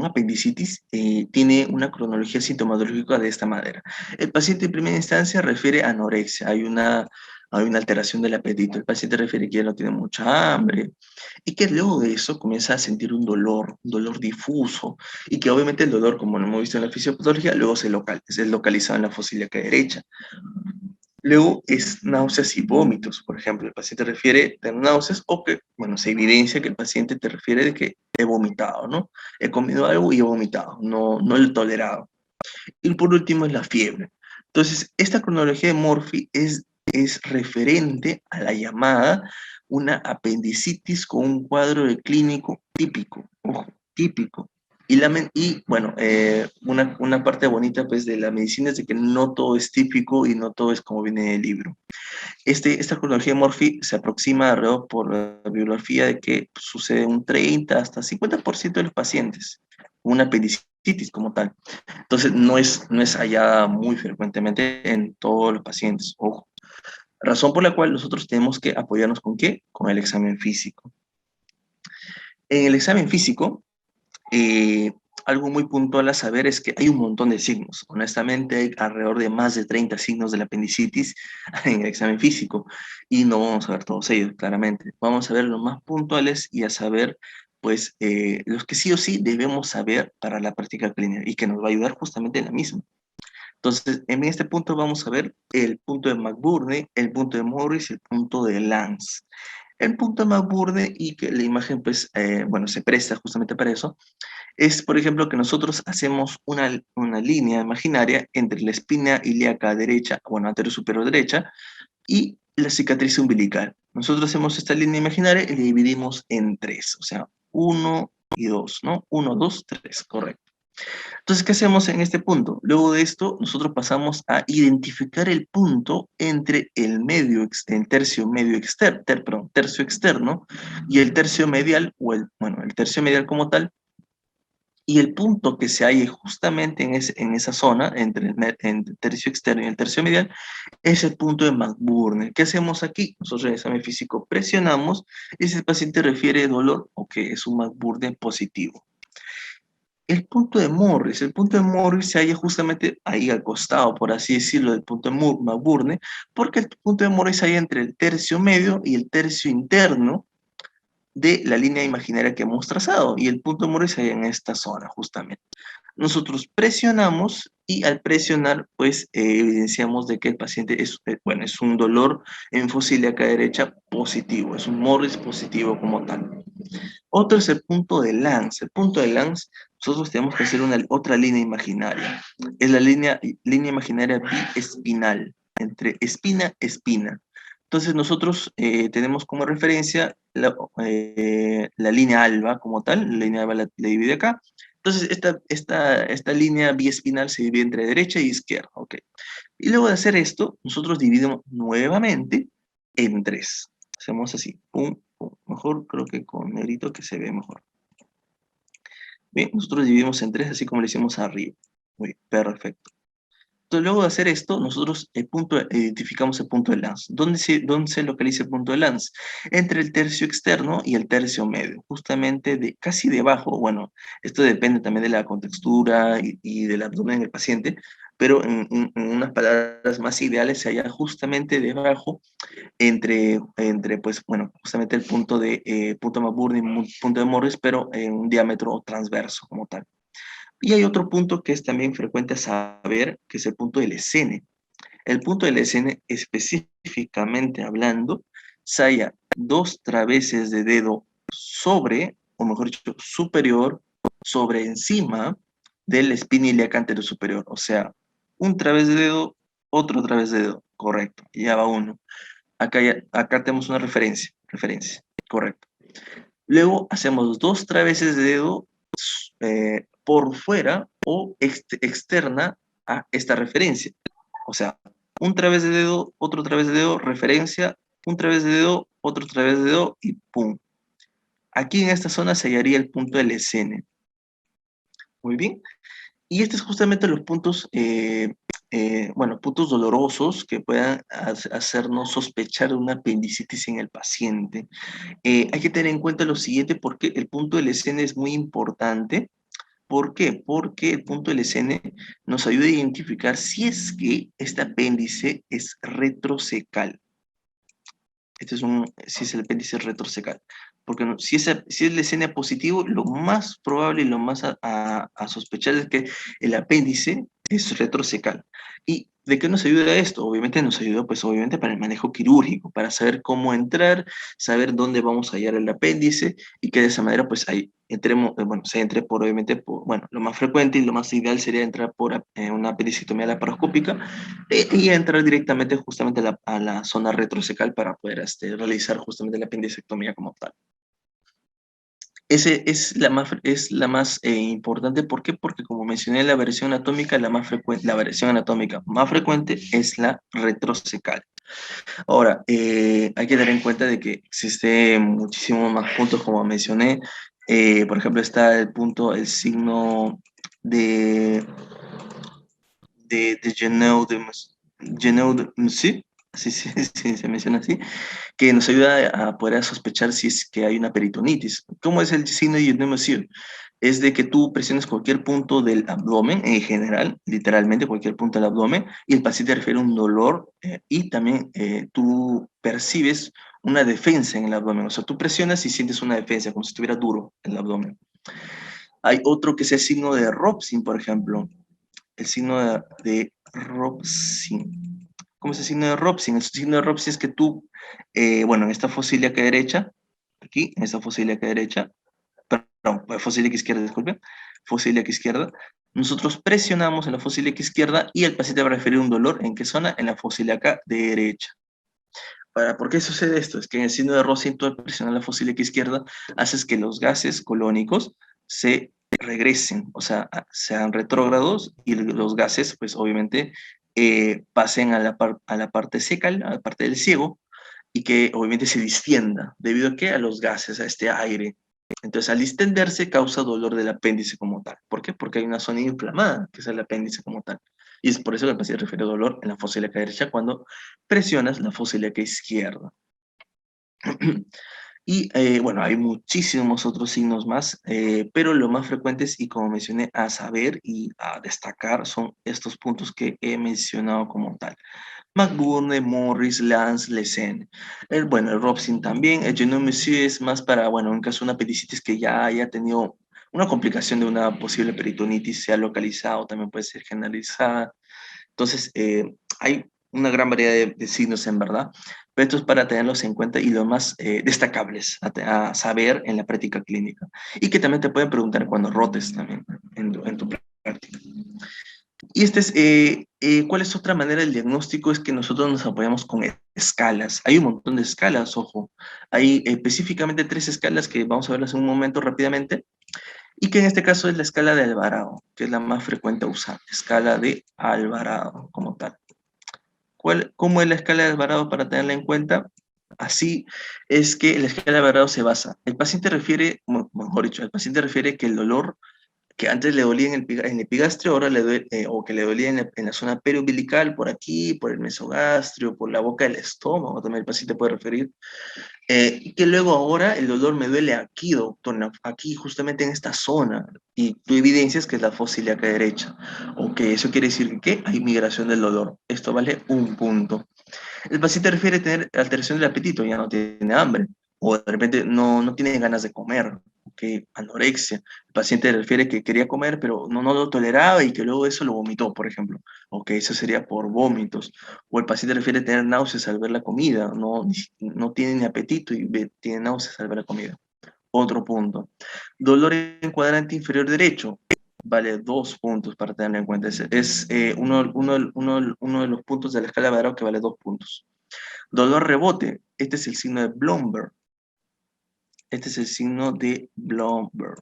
apendicitis tiene una cronología sintomatológica de esta manera. El paciente en primera instancia refiere a anorexia, hay una alteración del apetito, el paciente refiere que ya no tiene mucha hambre, y que luego de eso comienza a sentir un dolor difuso, y que obviamente el dolor, como lo hemos visto en la fisiopatología, luego es localizado en la fosa ilíaca derecha. Luego es náuseas y vómitos, por ejemplo, el paciente refiere tener náuseas o que, bueno, se evidencia que el paciente te refiere de que he vomitado, ¿no? He comido algo y he vomitado, no lo he tolerado. Y por último es la fiebre. Entonces, esta cronología de Murphy es referente a la llamada una apendicitis con un cuadro de clínico típico, ojo, típico. Y bueno, una parte bonita pues de la medicina es de que no todo es típico y no todo es como viene del libro. Esta cronología de Murphy se aproxima alrededor por la bibliografía de que sucede un 30 hasta 50% de los pacientes, una apendicitis como tal. Entonces, no es hallada muy frecuentemente en todos los pacientes, ojo. Razón por la cual nosotros tenemos que apoyarnos ¿con qué? Con el examen físico. En el examen físico, eh, algo muy puntual a saber es que hay un montón de signos. Honestamente, hay alrededor de más de 30 signos de la apendicitis en el examen físico y no vamos a ver todos ellos, claramente. Vamos a ver los más puntuales y a saber, pues, los que sí o sí debemos saber para la práctica clínica y que nos va a ayudar justamente en la misma. Entonces, en este punto vamos a ver el punto de McBurney, el punto de Morris y el punto de Lance. El punto de McBurney y que la imagen, pues, bueno, se presta justamente para eso, es, por ejemplo, que nosotros hacemos una línea imaginaria entre la espina ilíaca derecha, bueno, anterior superior derecha, y la cicatriz umbilical. Nosotros hacemos esta línea imaginaria y la dividimos en tres, o sea, 1 y 2, ¿no? 1, 2, 3, correcto. Entonces, ¿qué hacemos en este punto? Luego de esto, nosotros pasamos a identificar el punto entre el tercio medio externo, tercio externo y el tercio medial, bueno, el tercio medial como tal, y el punto que se halle justamente en esa zona, entre el tercio externo y el tercio medial, es el punto de McBurney. ¿Qué hacemos aquí? Nosotros en el examen físico presionamos y si el paciente refiere dolor o que es un McBurney positivo. El punto de Morris se halla justamente ahí al costado, por así decirlo, del punto de McBurney, porque el punto de Morris se halla entre el tercio medio y el tercio interno de la línea imaginaria que hemos trazado, y el punto de Morris se halla en esta zona, justamente. Nosotros presionamos y al presionar, pues evidenciamos de que el paciente es, bueno, es un dolor en fosa ilíaca derecha positivo, es un Morris positivo como tal. Otro es el punto de Lanz. El punto de Lanz, nosotros tenemos que hacer otra línea imaginaria. Es la línea imaginaria biespinal, entre espina y espina. Entonces nosotros tenemos como referencia la línea alba como tal, la línea alba la divide acá. Entonces esta línea biespinal se divide entre derecha y izquierda, ¿ok? Y luego de hacer esto, nosotros dividimos nuevamente en tres. Hacemos así, pum, pum. Mejor creo que con negrito que se ve mejor. Bien, nosotros dividimos en tres, así como lo hicimos arriba. Muy bien, perfecto. Entonces, luego de hacer esto, nosotros identificamos el punto de Lanz. ¿Dónde se localiza el punto de Lanz? Entre el tercio externo y el tercio medio, justamente casi debajo. Bueno, esto depende también de la contextura y del abdomen del paciente, pero en unas palabras más ideales se halla justamente debajo entre pues, bueno, justamente el punto de punto McBurney y punto de Morris, pero en un diámetro transverso como tal. Y hay otro punto que es también frecuente saber, que es el punto del escene. El punto del escene, específicamente hablando, se halla dos traveses de dedo sobre, o mejor dicho, superior, sobre encima del espina ilíaca anterior superior. O sea, un través de dedo, otro través de dedo. Correcto, ya va uno. Acá tenemos una referencia, correcto. Luego hacemos dos traveses de dedo por fuera o externa a esta referencia. O sea, un través de dedo, otro través de dedo, referencia, un través de dedo, otro través de dedo y pum. Aquí en esta zona se hallaría el punto del escene. Muy bien. Y estos justamente los puntos, bueno, puntos dolorosos que puedan hacernos sospechar de una apendicitis en el paciente. Hay que tener en cuenta lo siguiente porque el punto del escene es muy importante. ¿Por qué? Porque el punto LSN nos ayuda a identificar si es que este apéndice es retrocecal. Si es el apéndice retrocecal. Porque si es LSN positivo, lo más probable y lo más a sospechar es que el apéndice es retrocecal. ¿Y de qué nos ayuda esto? Obviamente nos ayuda, pues obviamente para el manejo quirúrgico, para saber cómo entrar, saber dónde vamos a hallar el apéndice y que de esa manera, pues ahí entremos, bueno, se entre por, obviamente, bueno, lo más frecuente y lo más ideal sería entrar por una apendicectomía laparoscópica y entrar directamente justamente a la zona retrocecal para poder realizar justamente la apendicectomía como tal. Ese es la más importante. ¿Por qué? Porque como mencioné la variación anatómica, la variación anatómica más frecuente es la retrocecal. Ahora, hay que tener en cuenta de que existen muchísimos más puntos, como mencioné. Por ejemplo, está el signo de Geneux de así sí, se menciona así, que nos ayuda a poder sospechar si es que hay una peritonitis. ¿Cómo es el signo de Geneux? Es de que tú presiones cualquier punto del abdomen, en general, literalmente cualquier punto del abdomen, y el paciente refiere un dolor y también tú percibes una defensa en el abdomen. O sea, tú presionas y sientes una defensa, como si estuviera duro el abdomen. Hay otro que es el signo de Robson, por ejemplo. El signo de Robson. ¿Cómo es el signo de Robson? El signo de Robson es que tú, bueno, en esta fosa ilíaca derecha, aquí, en esta fosa ilíaca derecha, perdón, fosa ilíaca izquierda, disculpen, fosa ilíaca izquierda, nosotros presionamos en la fosa ilíaca izquierda y el paciente va a referir un dolor. ¿En qué zona? En la fosa ilíaca derecha. ¿Por qué sucede esto? Es que en el signo de Robson, tú al presionar la fosa ilíaca izquierda, haces que los gases colónicos se regresen, o sea, sean retrógrados y los gases, pues obviamente, pasen a la parte seca, a la parte del ciego, y que obviamente se distienda, debido a qué? A los gases, a este aire. Entonces, al distenderse, causa dolor del apéndice como tal. ¿Por qué? Porque hay una zona inflamada, que es el apéndice como tal. Y es por eso que el paciente refiere dolor en la fosa ilíaca derecha cuando presionas la fosa ilíaca izquierda. Y bueno, hay muchísimos otros signos más, pero lo más frecuentes y como mencioné, a saber y a destacar son estos puntos que he mencionado como tal. McBurney, Morris, Lance, Lessen. Bueno, el Robson también. El Genome Monsieur es más para, bueno, en caso de una apendicitis que ya haya tenido una complicación de una posible peritonitis sea localizada o también puede ser generalizada. Entonces, hay una gran variedad de signos en verdad, pero esto es para tenerlos en cuenta y los más destacables a saber en la práctica clínica. Y que también te pueden preguntar cuando rotes también en tu práctica. Y ¿cuál es otra manera del diagnóstico? Es que nosotros nos apoyamos con escalas. Hay un montón de escalas, ojo. Hay específicamente 3 escalas que vamos a verlas en un momento rápidamente, y que en este caso es la escala de Alvarado, que es la más frecuente a usar, escala de Alvarado como tal. ¿Cómo es la escala de Alvarado para tenerla en cuenta? Así es que la escala de Alvarado se basa. El paciente refiere, mejor dicho, el paciente refiere que el dolor que antes le dolía en el epigastrio, ahora le duele, o que le dolía en la zona periumbilical, por aquí, por el mesogastrio, por la boca del estómago, también el paciente puede referir, y que luego ahora el dolor me duele aquí, doctor, aquí justamente en esta zona, y tú evidencias que es la fosa ilíaca derecha, o que eso quiere decir que hay migración del dolor. Esto vale 1 punto. El paciente refiere tener alteración del apetito, ya no tiene hambre, o de repente no tiene ganas de comer, que anorexia. El paciente refiere que quería comer, pero no lo toleraba y que luego eso lo vomitó, por ejemplo. Ok, eso sería por vómitos. O el paciente refiere tener náuseas al ver la comida, no tiene ni apetito y tiene náuseas al ver la comida. Otro punto. Dolor en cuadrante inferior derecho. Vale 2 puntos para tenerlo en cuenta. Es uno de los puntos de la escala de Barrow que vale 2 puntos. Dolor rebote. Este es el signo de Blomberg. Este es el signo de Blomberg.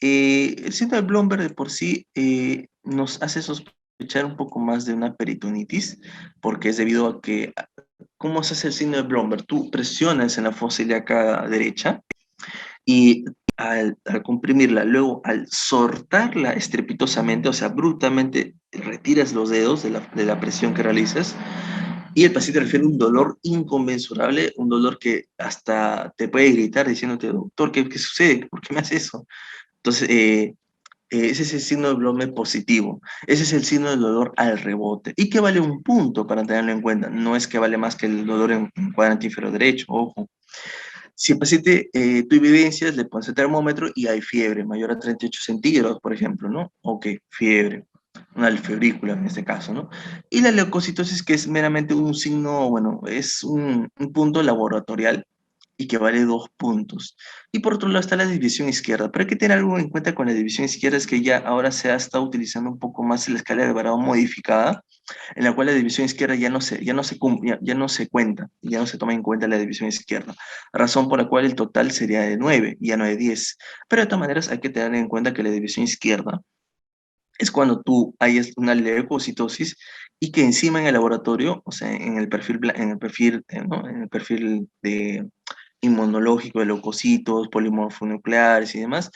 El signo de Blomberg de por sí nos hace sospechar un poco más de una peritonitis, porque es debido a que, ¿cómo se hace el signo de Blomberg? Tú presionas en la fosa ilíaca derecha y al comprimirla, luego al soltarla estrepitosamente, o sea, brutalmente retiras los dedos de la presión que realizas, y el paciente refiere un dolor inconmensurable, un dolor que hasta te puede gritar diciéndote, doctor, ¿qué sucede? ¿Por qué me hace eso? Entonces, ese es el signo de Blome positivo. Ese es el signo del dolor al rebote. Y que vale 1 punto para tenerlo en cuenta. No es que vale más que el dolor en cuadrante inferior derecho, ojo. Si el paciente, tú evidencias, le pones el termómetro y hay fiebre, mayor a 38 centígrados, por ejemplo, ¿no? Ok, fiebre, una febrícula en este caso, ¿no? Y la leucocitosis, que es meramente un signo, bueno, es un punto laboratorial y que vale 2 puntos. Y por otro lado está la división izquierda. Pero hay que tener algo en cuenta con la división izquierda, es que ya ahora se ha estado utilizando un poco más la escala de Alvarado modificada, en la cual la división izquierda ya no se cuenta, ya no se toma en cuenta la división izquierda, razón por la cual el total sería de 9, ya no de 10. Pero de todas maneras hay que tener en cuenta que la división izquierda es cuando tú hayas una leucocitosis y que encima en el laboratorio, o sea, ¿no? En el perfil de inmunológico de leucocitos, polimorfonucleares y demás,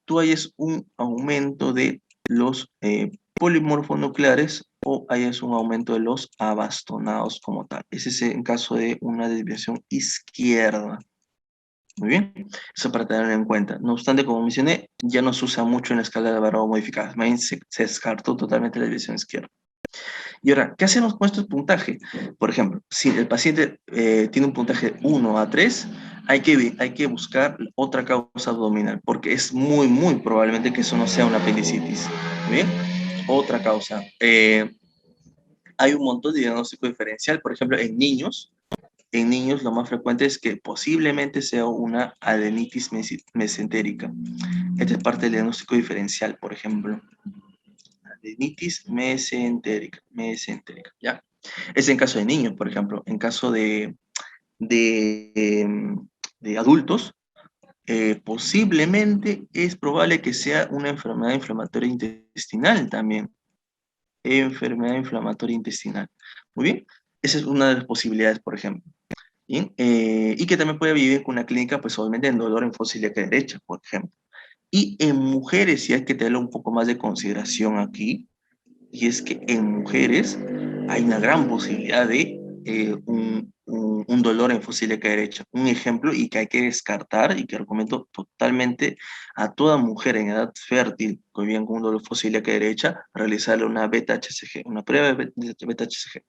tú hayas un aumento de los polimorfonucleares o hayas un aumento de los abastonados como tal. Ese es en caso de una desviación izquierda. Muy bien, eso para tenerlo en cuenta. No obstante, como mencioné, ya no se usa mucho en la escala de Barrow modificada. Más bien se descartó totalmente la desviación izquierda. Y ahora, ¿qué hacemos con este puntaje? Por ejemplo, si el paciente tiene un puntaje 1 a 3, hay que buscar otra causa abdominal, porque es muy probablemente que eso no sea una apendicitis. ¿Muy bien? Otra causa. Hay un montón de diagnóstico diferencial, por ejemplo, en niños lo más frecuente es que posiblemente sea una adenitis mesentérica. Esta es parte del diagnóstico diferencial, por ejemplo. Adenitis mesentérica, ¿ya? Es en caso de niños, por ejemplo. En caso de, de adultos, posiblemente es probable que sea una enfermedad inflamatoria intestinal también. Enfermedad inflamatoria intestinal. Muy bien. Esa es una de las posibilidades, por ejemplo. ¿Bien? Y que también puede vivir con una clínica, pues obviamente en dolor en fosa ilíaca derecha, por ejemplo. Y en mujeres, si hay que tener un poco más de consideración aquí, y es que en mujeres hay una gran posibilidad de un dolor en fosa ilíaca derecha. Un ejemplo y que hay que descartar y que recomiendo totalmente a toda mujer en edad fértil que vive con un dolor en fosa ilíaca derecha, realizarle una beta-HCG, una prueba de beta-HCG,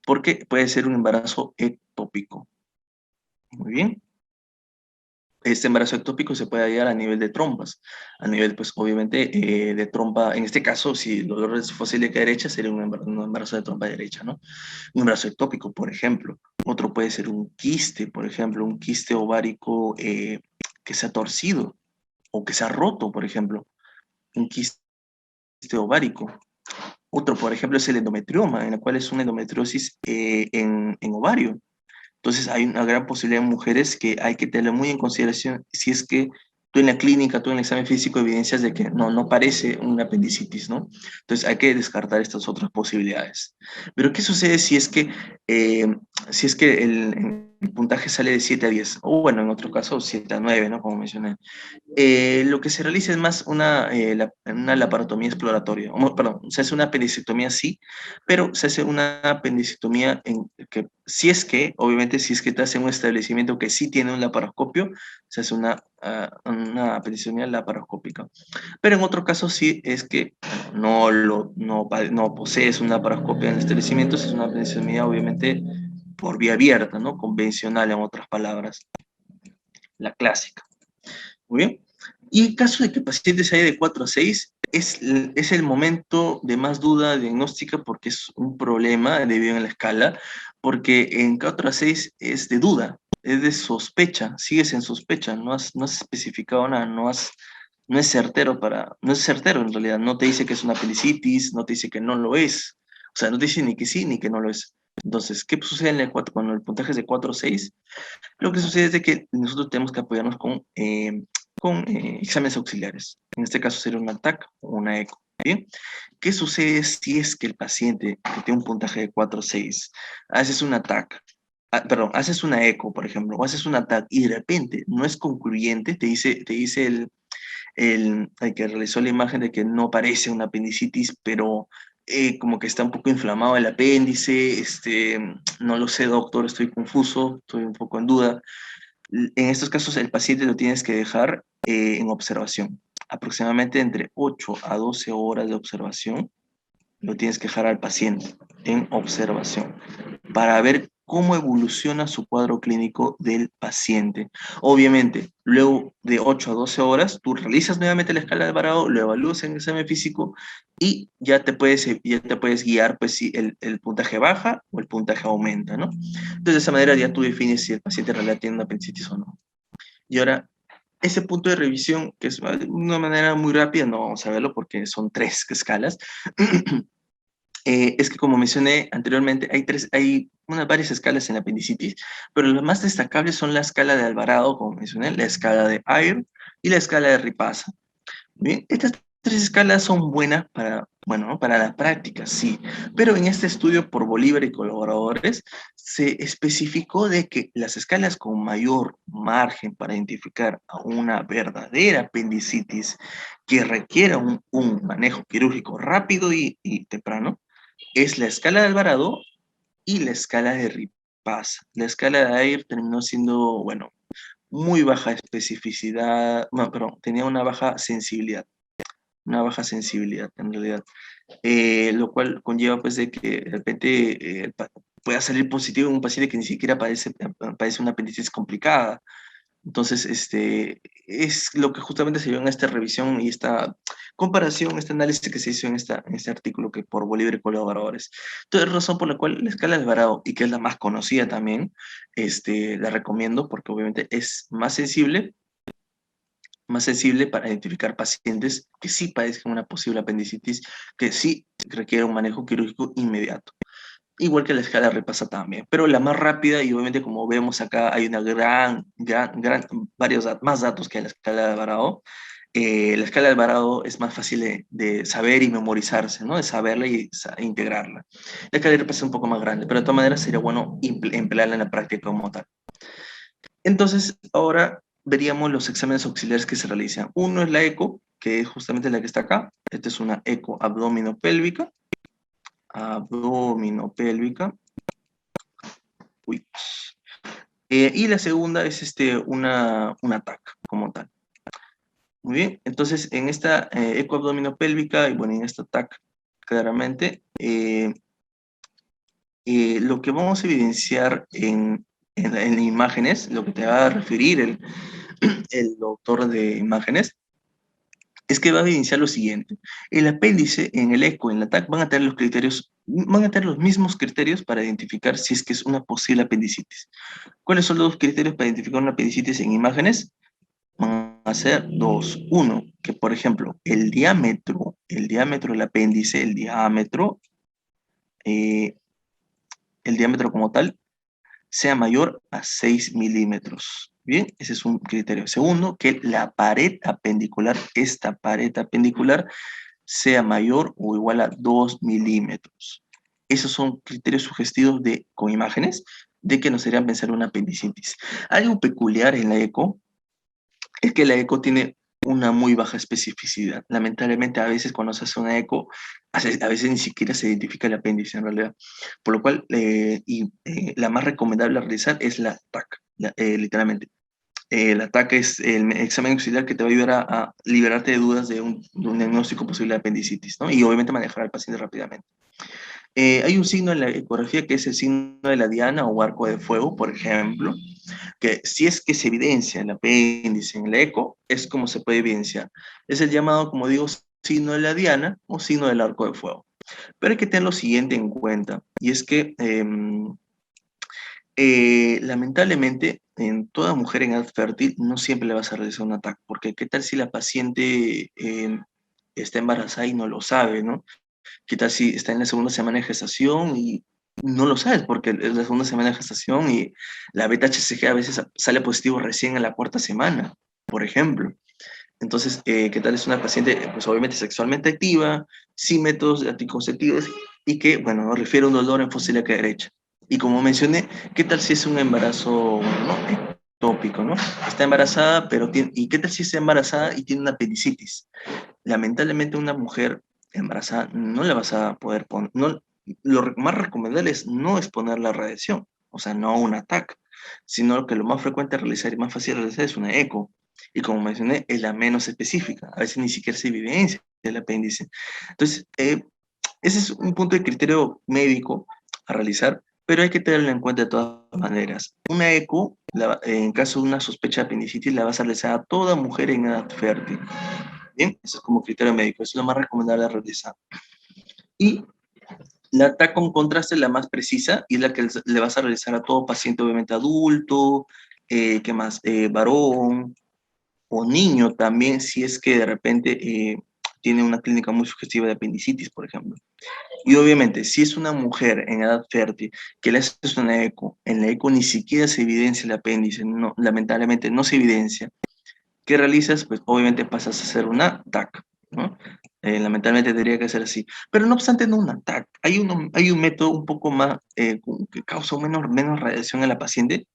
porque puede ser un embarazo ectópico. Muy bien. este embarazo ectópico se puede hallar a nivel de trompas, a nivel, pues, obviamente, de trompa, en este caso, si el dolor es fosílica derecha, sería un embarazo de trompa derecha, ¿no? Un embarazo ectópico, por ejemplo. Otro puede ser un quiste, por ejemplo, un quiste ovárico que se ha torcido o que se ha roto, por ejemplo, un quiste ovárico. Otro, por ejemplo, es el endometrioma, en la cual es una endometriosis en ovario. Entonces hay una gran posibilidad de mujeres que hay que tener muy en consideración si es que tú en la clínica, tú en el examen físico evidencias de que no parece una apendicitis, ¿no? Entonces hay que descartar estas otras posibilidades. Pero ¿qué sucede eh, si es que el puntaje sale de 7 a 10? O bueno, en otro caso 7 a 9, ¿no? Como mencioné. Lo que se realiza es más una laparotomía exploratoria. Perdón, se hace una apendicectomía sí, pero se hace una apendicectomía en que, si es que, obviamente, si es que te hacen un establecimiento que sí tiene un laparoscopio, se hace una apendicectomía laparoscópica. Pero en otro caso sí es que no posees una laparoscopia en el establecimiento, es una apendicectomía, obviamente, por vía abierta, ¿no? Convencional, en otras palabras, la clásica. Muy bien. Y en caso de que el paciente se haya de 4 a 6, es el momento de más duda diagnóstica porque es un problema debido a la escala, porque en 4 a 6 es de duda, es de sospecha, sigues en sospecha, no has especificado nada, no es certero no es certero en realidad, no te dice que es una apendicitis, no te dice que no lo es, o sea, no te dice ni que sí ni que no lo es. Entonces, ¿qué sucede en el 4, cuando el puntaje es de 4 o 6? Lo que sucede es de que nosotros tenemos que apoyarnos con exámenes auxiliares. En este caso sería una TAC o una ECO. ¿Bien? ¿Qué sucede si es que el paciente que tiene un puntaje de 4 o 6, haces una TAC, perdón, haces una ECO, por ejemplo, o haces una TAC y de repente no es concluyente, te dice el que realizó la imagen de que no parece una apendicitis, pero como que está un poco inflamado el apéndice, no lo sé, doctor, estoy confuso, estoy un poco en duda. En estos casos, el paciente lo tienes que dejar en observación. Aproximadamente entre 8 a 12 horas de observación, lo tienes que dejar al paciente en observación para ver cómo evoluciona su cuadro clínico del paciente. Obviamente, luego de 8 a 12 horas, tú realizas nuevamente la escala de Alvarado, lo evalúas en el examen físico y ya te puedes guiar pues, si el puntaje baja o el puntaje aumenta, ¿no? Entonces, de esa manera ya tú defines si el paciente en realidad tiene una apendicitis o no. Y ahora, ese punto de revisión, que es de una manera muy rápida, no vamos a verlo porque son 3 escalas, es que como mencioné anteriormente, hay varias escalas en la apendicitis, pero las más destacables son la escala de Alvarado, como mencioné, la escala de Ayer y la escala de Ripasa. Bien, estas 3 escalas son buenas bueno, ¿no? Para la práctica, sí, pero en este estudio por Bolívar y colaboradores se especificó de que las escalas con mayor margen para identificar a una verdadera apendicitis que requiera un manejo quirúrgico rápido y temprano es la escala de Alvarado y la escala de Ripasa. La escala de Ayer terminó siendo, bueno, muy baja especificidad, no, perdón, tenía una baja sensibilidad en realidad, lo cual conlleva pues de que de repente pueda salir positivo en un paciente que ni siquiera padece una apendicitis complicada. Entonces, es lo que justamente se vio en esta revisión y esta comparación, este análisis que se hizo en este artículo que por Bolívar y colaboradores. Entonces, razón por la cual la escala de Alvarado, y que es la más conocida también, la recomiendo porque obviamente es más sensible para identificar pacientes que sí padezcan una posible apendicitis, que sí requiere un manejo quirúrgico inmediato. Igual que la escala repasa también, pero la más rápida, y obviamente como vemos acá hay una más datos que la escala de Alvarado. La escala de Alvarado es más fácil de saber y memorizarse, ¿no? De saberla y integrarla. La escala de repasa es un poco más grande, pero de todas maneras sería bueno emplearla en la práctica como tal. Entonces, ahora veríamos los exámenes auxiliares que se realizan. Uno es la eco, que es justamente la que está acá. Esta es una eco abdominopélvica. Abdominopélvica. Uy. Y la segunda es una TAC como tal. Muy bien, entonces en esta eco abdominopélvica y bueno, en esta TAC claramente, lo que vamos a evidenciar en imágenes, lo que te va a referir el doctor de imágenes, es que va a evidenciar lo siguiente. El apéndice, en el eco, en la TAC, van a tener los criterios, van a tener los mismos criterios para identificar si es que es una posible apendicitis. ¿Cuáles son los criterios para identificar una apendicitis en imágenes? Van a ser dos. Uno, que por ejemplo, el diámetro del apéndice, eh, el diámetro como tal, sea mayor a 6 milímetros. Bien, ese es un criterio. Segundo, que la pared apendicular, esta pared apendicular, sea mayor o igual a 2 milímetros. Esos son criterios sugestivos con imágenes de que nos harían pensar una apendicitis. Algo peculiar en la eco es que la eco tiene una muy baja especificidad. Lamentablemente, a veces cuando se hace una eco, a veces ni siquiera se identifica el apéndice en realidad. Por lo cual, la más recomendable a realizar es la TAC, literalmente. El ataque es el examen auxiliar que te va a ayudar a liberarte de dudas de un diagnóstico posible de apendicitis, ¿no? Y obviamente manejar al paciente rápidamente. Hay un signo en la ecografía que es el signo de la diana o arco de fuego, por ejemplo, que si es que se evidencia el apéndice en el eco, es como se puede evidenciar. Es el llamado, como digo, signo de la diana o signo del arco de fuego. Pero hay que tener lo siguiente en cuenta, y es que lamentablemente, en toda mujer en edad fértil no siempre le vas a realizar un ataque, porque ¿qué tal si la paciente está embarazada y no lo sabe, ¿no? ¿Qué tal si está en la segunda semana de gestación y no lo sabes porque es la segunda semana de gestación y la beta-HCG a veces sale positivo recién en la cuarta semana, por ejemplo? Entonces, ¿qué tal es una paciente, pues obviamente sexualmente activa, sin métodos anticonceptivos y que, bueno, nos refiere a un dolor en fosa ilíaca derecha? Y como mencioné, ¿qué tal si es un embarazo, ¿no? Ectópico, ¿no? Está embarazada, pero tiene, ¿y qué tal si está embarazada y tiene una apendicitis? Lamentablemente una mujer embarazada no le vas a poder poner, no, más recomendable es no exponer la radiación, o sea, no un ataque, sino que lo más frecuente realizar y más fácil de realizar es una eco. Y como mencioné, es la menos específica, a veces ni siquiera se evidencia el apéndice. Entonces, ese es un punto de criterio médico a realizar, pero hay que tenerlo en cuenta de todas maneras. Una eco, en caso de una sospecha de apendicitis, la vas a realizar a toda mujer en edad fértil. Bien, eso es como criterio médico, eso es lo más recomendable a realizar. Y la TAC con contraste es la más precisa y es la que le vas a realizar a todo paciente, obviamente adulto, ¿qué más? Varón o niño también, si es que de repente tiene una clínica muy sugestiva de apendicitis, por ejemplo. Y obviamente, si es una mujer en edad fértil que le haces una eco, en la eco ni siquiera se evidencia el apéndice, no, lamentablemente no se evidencia, ¿qué realizas? Pues obviamente pasas a hacer una TAC, ¿no? Lamentablemente tendría que ser así. Pero no obstante, no una TAC. Hay un método un poco más, que causa menos radiación a la paciente,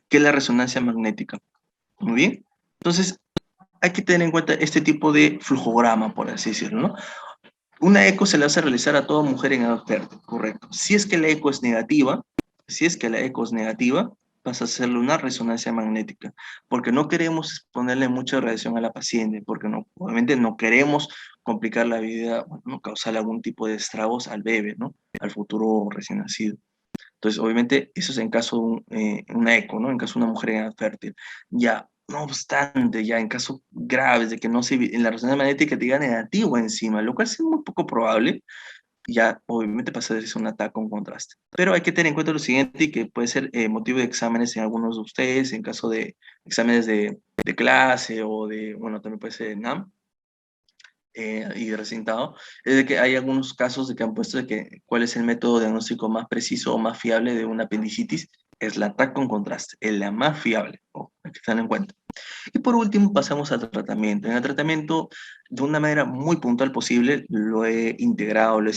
que es la resonancia magnética. Muy bien. Entonces, hay que tener en cuenta este tipo de flujograma, por así decirlo, ¿no? Una eco se le hace realizar a toda mujer en edad fértil, correcto. Si es que la eco es negativa, si es que la eco es negativa, vas a hacerle una resonancia magnética, porque no queremos ponerle mucha radiación a la paciente, porque no, obviamente no queremos complicar la vida, no causar algún tipo de estragos al bebé, ¿no? Al futuro recién nacido. Entonces, obviamente, eso es en caso de una eco, ¿no? En caso de una mujer en edad fértil. Ya, no obstante, ya en casos graves de que no se, en la resonancia magnética te diga negativo encima, lo cual es muy poco probable, ya obviamente pasa a ser un ataque con contraste. Pero hay que tener en cuenta lo siguiente y que puede ser motivo de exámenes en algunos de ustedes, en caso de exámenes de clase o de, bueno, también puede ser NAM, y recintado, es de que hay algunos casos de que han puesto de que cuál es el método diagnóstico más preciso o más fiable de una apendicitis, es la TAC con contraste, es la más fiable, hay que tenerlo en cuenta. Y por último pasamos al tratamiento. En el tratamiento, de una manera muy puntual posible, lo he integrado, lo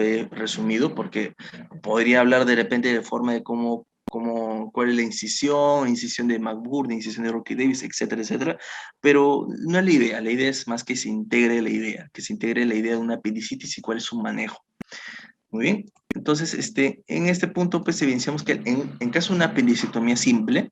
he resumido, porque podría hablar de repente de forma de cuál es la incisión de McBurn, incisión de Rocky Davis, etcétera, etcétera, pero no es la idea es más que se integre la idea, que se integre la idea de una apendicitis y cuál es su manejo. Muy bien, entonces en este punto pues evidenciamos que en caso de una apendicectomía simple,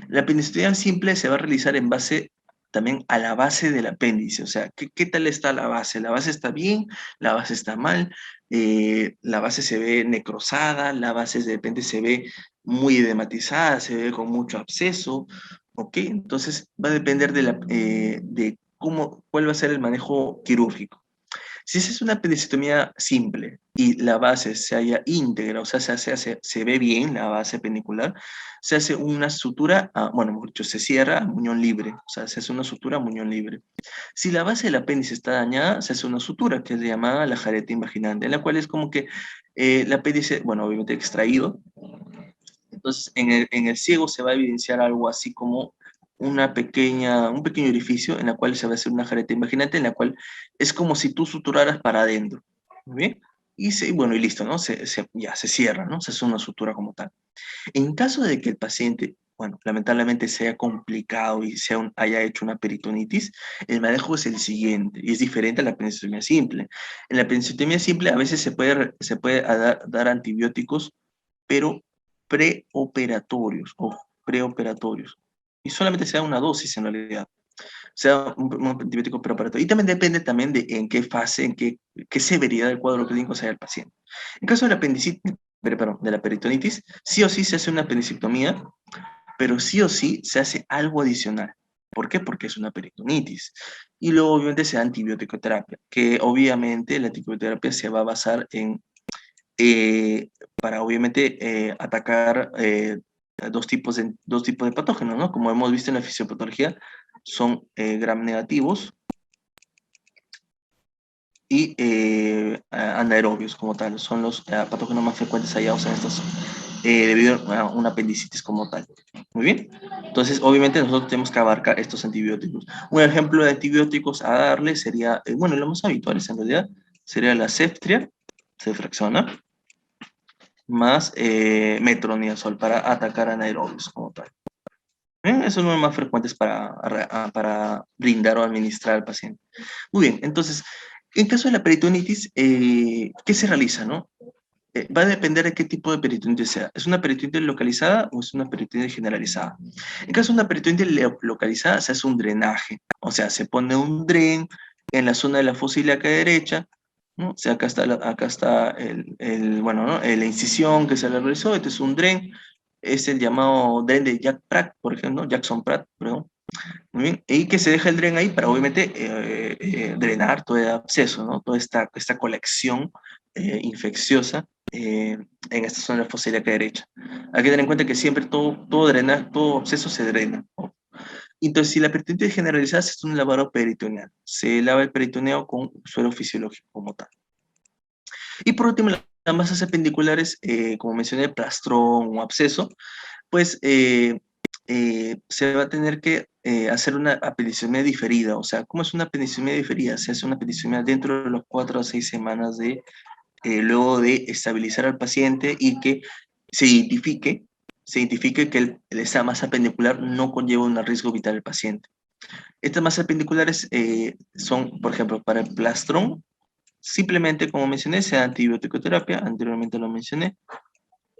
la apendicectomía simple se va a realizar en base también a la base del apéndice, o sea, ¿qué tal está la base? ¿La base está bien? ¿La base está mal? ¿La base se ve necrosada? ¿La base de repente se ve muy edematizada? ¿Se ve con mucho absceso? ¿ok? Entonces va a depender de cuál va a ser el manejo quirúrgico. Si esa es una apendicectomía simple y la base se halla íntegra, o sea, se ve bien la base pendicular, se hace una sutura, bueno, mejor dicho, se cierra a muñón libre, o sea, se hace una sutura a muñón libre. Si la base del apéndice está dañada, se hace una sutura que es llamada la jareta invaginante, en la cual es como que el apéndice, bueno, obviamente extraído, entonces en el ciego se va a evidenciar algo así como un pequeño orificio en la cual se va a hacer una jareta invaginante, en la cual es como si tú suturaras para adentro. ¿Muy bien? Bueno, y listo, ¿no? Ya se cierra, ¿no? Se hace una sutura como tal. En caso de que el paciente, bueno, lamentablemente sea complicado y haya hecho una peritonitis, el manejo es el siguiente, y es diferente a la apendicectomía simple. En la apendicectomía simple a veces se puede dar antibióticos, pero preoperatorios, o preoperatorios. Y solamente se da una dosis en realidad, sea un antibiótico preoperatorio. Y también depende también de en qué fase, qué severidad del cuadro clínico sea el paciente. En caso de la apendicitis, perdón, de la peritonitis, sí o sí se hace una apendicectomía, pero sí o sí se hace algo adicional. ¿Por qué? Porque es una peritonitis. Y luego obviamente se da antibiótico-terapia, que obviamente la antibiótico-terapia se va a basar para obviamente atacar dos tipos de patógenos, ¿no? Como hemos visto en la fisiopatología, son gram negativos y anaerobios como tal. Son los patógenos más frecuentes hallados en estos, debido a una apendicitis como tal. Muy bien. Entonces, obviamente nosotros tenemos que abarcar estos antibióticos. Un ejemplo de antibióticos a darle sería, bueno, los más habituales en realidad, sería la Ceftriaxona, ceftriaxona, más metronidazol para atacar anaerobios como tal. Esos son los más frecuentes para brindar o administrar al paciente. Muy bien, entonces, en caso de la peritonitis, ¿qué se realiza, no? Va a depender de qué tipo de peritonitis sea. ¿Es una peritonitis localizada o es una peritonitis generalizada? En caso de una peritonitis localizada, se hace un drenaje. O sea, se pone un dren en la zona de la fosa ilíaca derecha, ¿no? O sea, acá está bueno, ¿no? La incisión que se le realizó, este es un dren, es el llamado dren de Jack Pratt, por ejemplo, Jackson Pratt, perdón. Muy bien, y que se deja el dren ahí para obviamente drenar todo el absceso, ¿no? Toda esta colección infecciosa en esta zona de la fosa ilíaca derecha. Hay que tener en cuenta que siempre todo absceso se drena, ¿no? Entonces, si la peritonitis generalizada se hace un lavado peritoneal, se lava el peritoneo con suero fisiológico como tal. Y por último, las masas apendiculares, como mencioné, plastrón o absceso, pues se va a tener que hacer una apendicectomía diferida. O sea, ¿cómo es una apendicectomía diferida? Se hace una apendicectomía dentro de las 4 a 6 semanas luego de estabilizar al paciente y que se identifique, se identifique que esa masa pendicular no conlleva un riesgo vital al paciente. Estas masas pendiculares son, por ejemplo, para el plastrón, simplemente, como mencioné, se da antibiótico-terapia, anteriormente lo mencioné,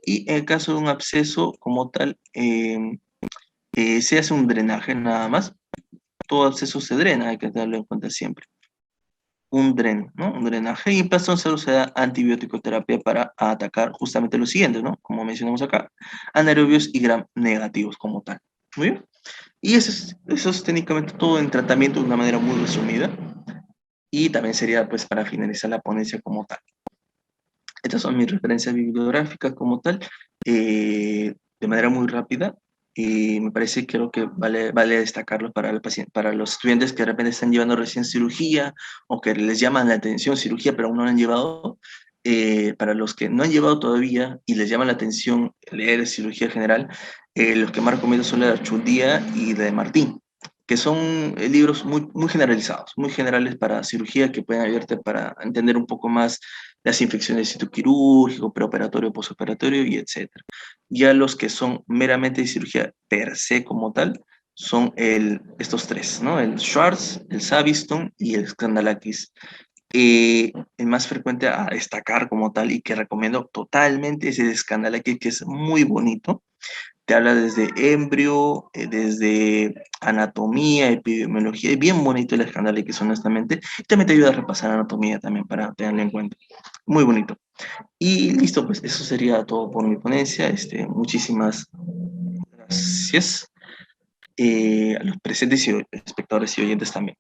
y en el caso de un absceso como tal, se hace un drenaje nada más. Todo absceso se drena, hay que tenerlo en cuenta siempre. Un dren, ¿no? Un drenaje. Y en plastrón solo se da antibiótico terapia para atacar justamente lo siguiente, ¿no? Como mencionamos acá, anaerobios y gram negativos como tal. Muy bien. Y eso es técnicamente todo en tratamiento de una manera muy resumida. Y también sería pues para finalizar la ponencia como tal. Estas son mis referencias bibliográficas como tal, de manera muy rápida. Y me parece, creo que vale destacarlo para el paciente, para los estudiantes que de repente están llevando recién cirugía o que les llaman la atención cirugía pero aún no la han llevado. Para los que no han llevado todavía y les llama la atención leer cirugía general, los que más recomiendo son la de Archundía y la de Martín, que son libros muy, muy generalizados, muy generales para cirugía que pueden ayudarte para entender un poco más las infecciones de sitio quirúrgico, preoperatorio, posoperatorio y etcétera. Ya los que son meramente de cirugía per se como tal, son estos tres, ¿no? El Schwartz, el Saviston y el Skandalakis. El más frecuente a destacar como tal y que recomiendo totalmente es el Skandalakis, que es muy bonito. Te habla desde embrio, desde anatomía, epidemiología, es bien bonito el Skandalakis, honestamente. Y también te ayuda a repasar anatomía también para tenerlo en cuenta. Muy bonito. Y listo, pues eso sería todo por mi ponencia. Muchísimas gracias. a los presentes y espectadores y oyentes también.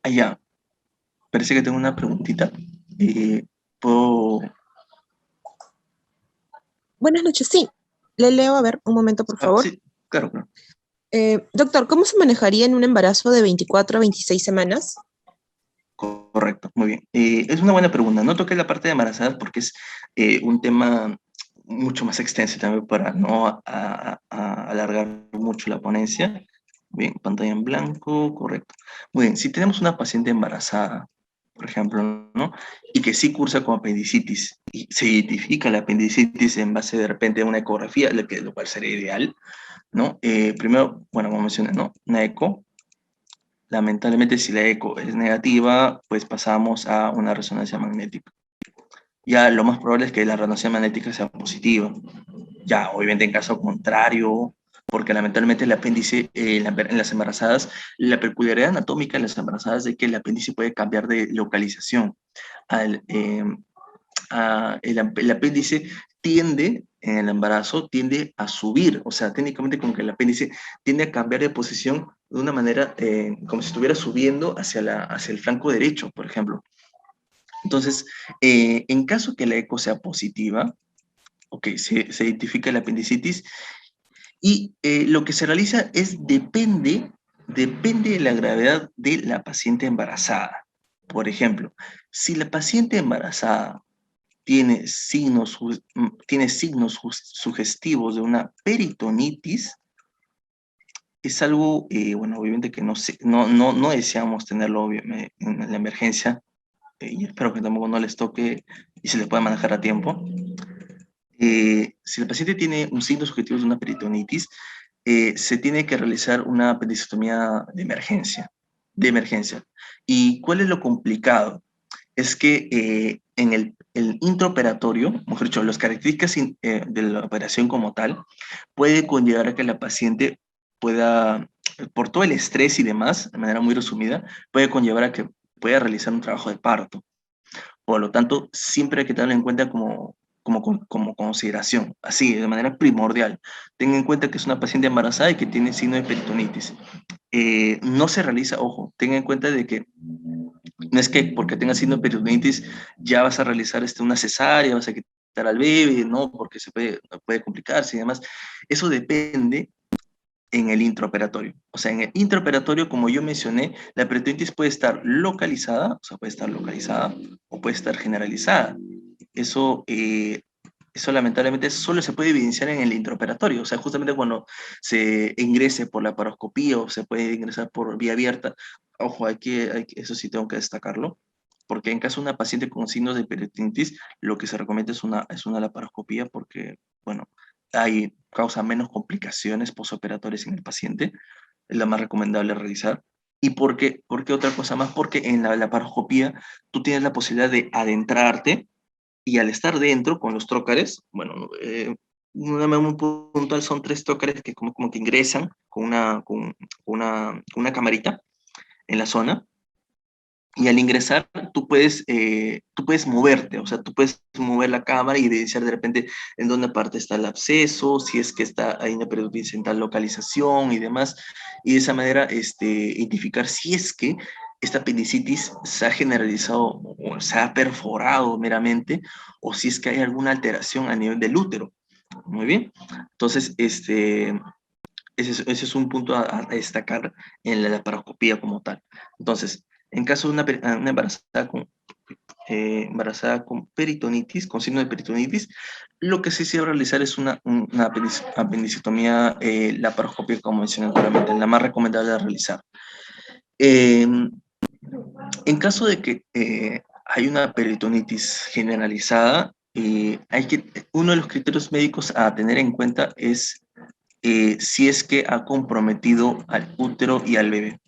Allá, parece que tengo una preguntita. ¿Puedo...? Buenas noches, sí. Le leo, a ver, un momento, por favor. Sí, claro, claro. Doctor, ¿cómo se manejaría en un embarazo de 24 a 26 semanas? Correcto, muy bien. Es una buena pregunta. No toqué la parte de embarazadas porque es un tema mucho más extenso también para no a alargar mucho la ponencia. Bien, pantalla en blanco, correcto. Muy bien, si tenemos una paciente embarazada, por ejemplo, ¿no? Y que sí cursa con apendicitis y se identifica la apendicitis en base de repente a una ecografía, lo cual sería ideal, ¿no? Primero, bueno, como mencioné, ¿no? Una eco. Lamentablemente, si la eco es negativa, pues pasamos a una resonancia magnética. Ya lo más probable es que la resonancia magnética sea positiva. Ya, obviamente, en caso contrario, porque lamentablemente el apéndice en las embarazadas, la peculiaridad anatómica en las embarazadas es de que el apéndice puede cambiar de localización. Al, el apéndice tiende, en el embarazo, tiende a subir, o sea, técnicamente como que el apéndice tiende a cambiar de posición de una manera como si estuviera subiendo hacia el flanco derecho, por ejemplo. Entonces, en caso que la eco sea positiva, ok, se identifica la apendicitis y lo que se realiza es depende de la gravedad de la paciente embarazada. Por ejemplo, si la paciente embarazada tiene signos sugestivos de una peritonitis, es algo, bueno, obviamente que no deseamos tenerlo en la emergencia, y espero que tampoco no les toque y se les pueda manejar a tiempo. Si el paciente tiene un signo sugestivo de una peritonitis, se tiene que realizar una apendicectomía de emergencia. ¿Y cuál es lo complicado? Es que en el intraoperatorio, mejor dicho, las características de la operación como tal, puede conllevar a que la paciente pueda, por todo el estrés y demás, de manera muy resumida, puede conllevar a que pueda realizar un trabajo de parto. Por lo tanto, siempre hay que tenerlo en cuenta como consideración, así, de manera primordial. Tenga en cuenta que es una paciente embarazada y que tiene signo de peritonitis. No se realiza, ojo, tenga en cuenta de que no es que porque tengas signo de peritonitis ya vas a realizar una cesárea, vas a quitar al bebé, no, porque puede complicarse y demás. Eso depende en el intraoperatorio. O sea, en el intraoperatorio, como yo mencioné, la peritonitis puede estar localizada, o sea, puede estar localizada o puede estar generalizada. Eso, eso lamentablemente solo se puede evidenciar en el intraoperatorio, o sea, justamente cuando se ingrese por la paroscopía o se puede ingresar por vía abierta. Ojo, eso sí tengo que destacarlo, porque en caso de una paciente con signos de peritonitis, lo que se recomienda es una laparoscopía porque, bueno, causa menos complicaciones posoperatorias en el paciente, es la más recomendable realizar. ¿Y por qué otra cosa más? Porque en la laparoscopía tú tienes la posibilidad de adentrarte y al estar dentro con los trócares, bueno, una muy puntual son 3 trócares que como que ingresan con una camarita en la zona, y al ingresar tú puedes moverte, o sea, tú puedes mover la cámara y evidenciar de repente en dónde parte está el absceso, si es que hay una peritonitis en tal localización y demás, y de esa manera identificar si es que esta apendicitis se ha generalizado o se ha perforado meramente, o si es que hay alguna alteración a nivel del útero. Muy bien. Entonces, ese es un punto a destacar en la laparoscopía como tal. Entonces, en caso de una embarazada con peritonitis, con signo de peritonitis, lo que sí se debe realizar es una apendicectomía laparoscópica, como mencioné anteriormente, la más recomendable de realizar. Eh, en caso de que hay una peritonitis generalizada, uno de los criterios médicos a tener en cuenta es si es que ha comprometido al útero y al bebé.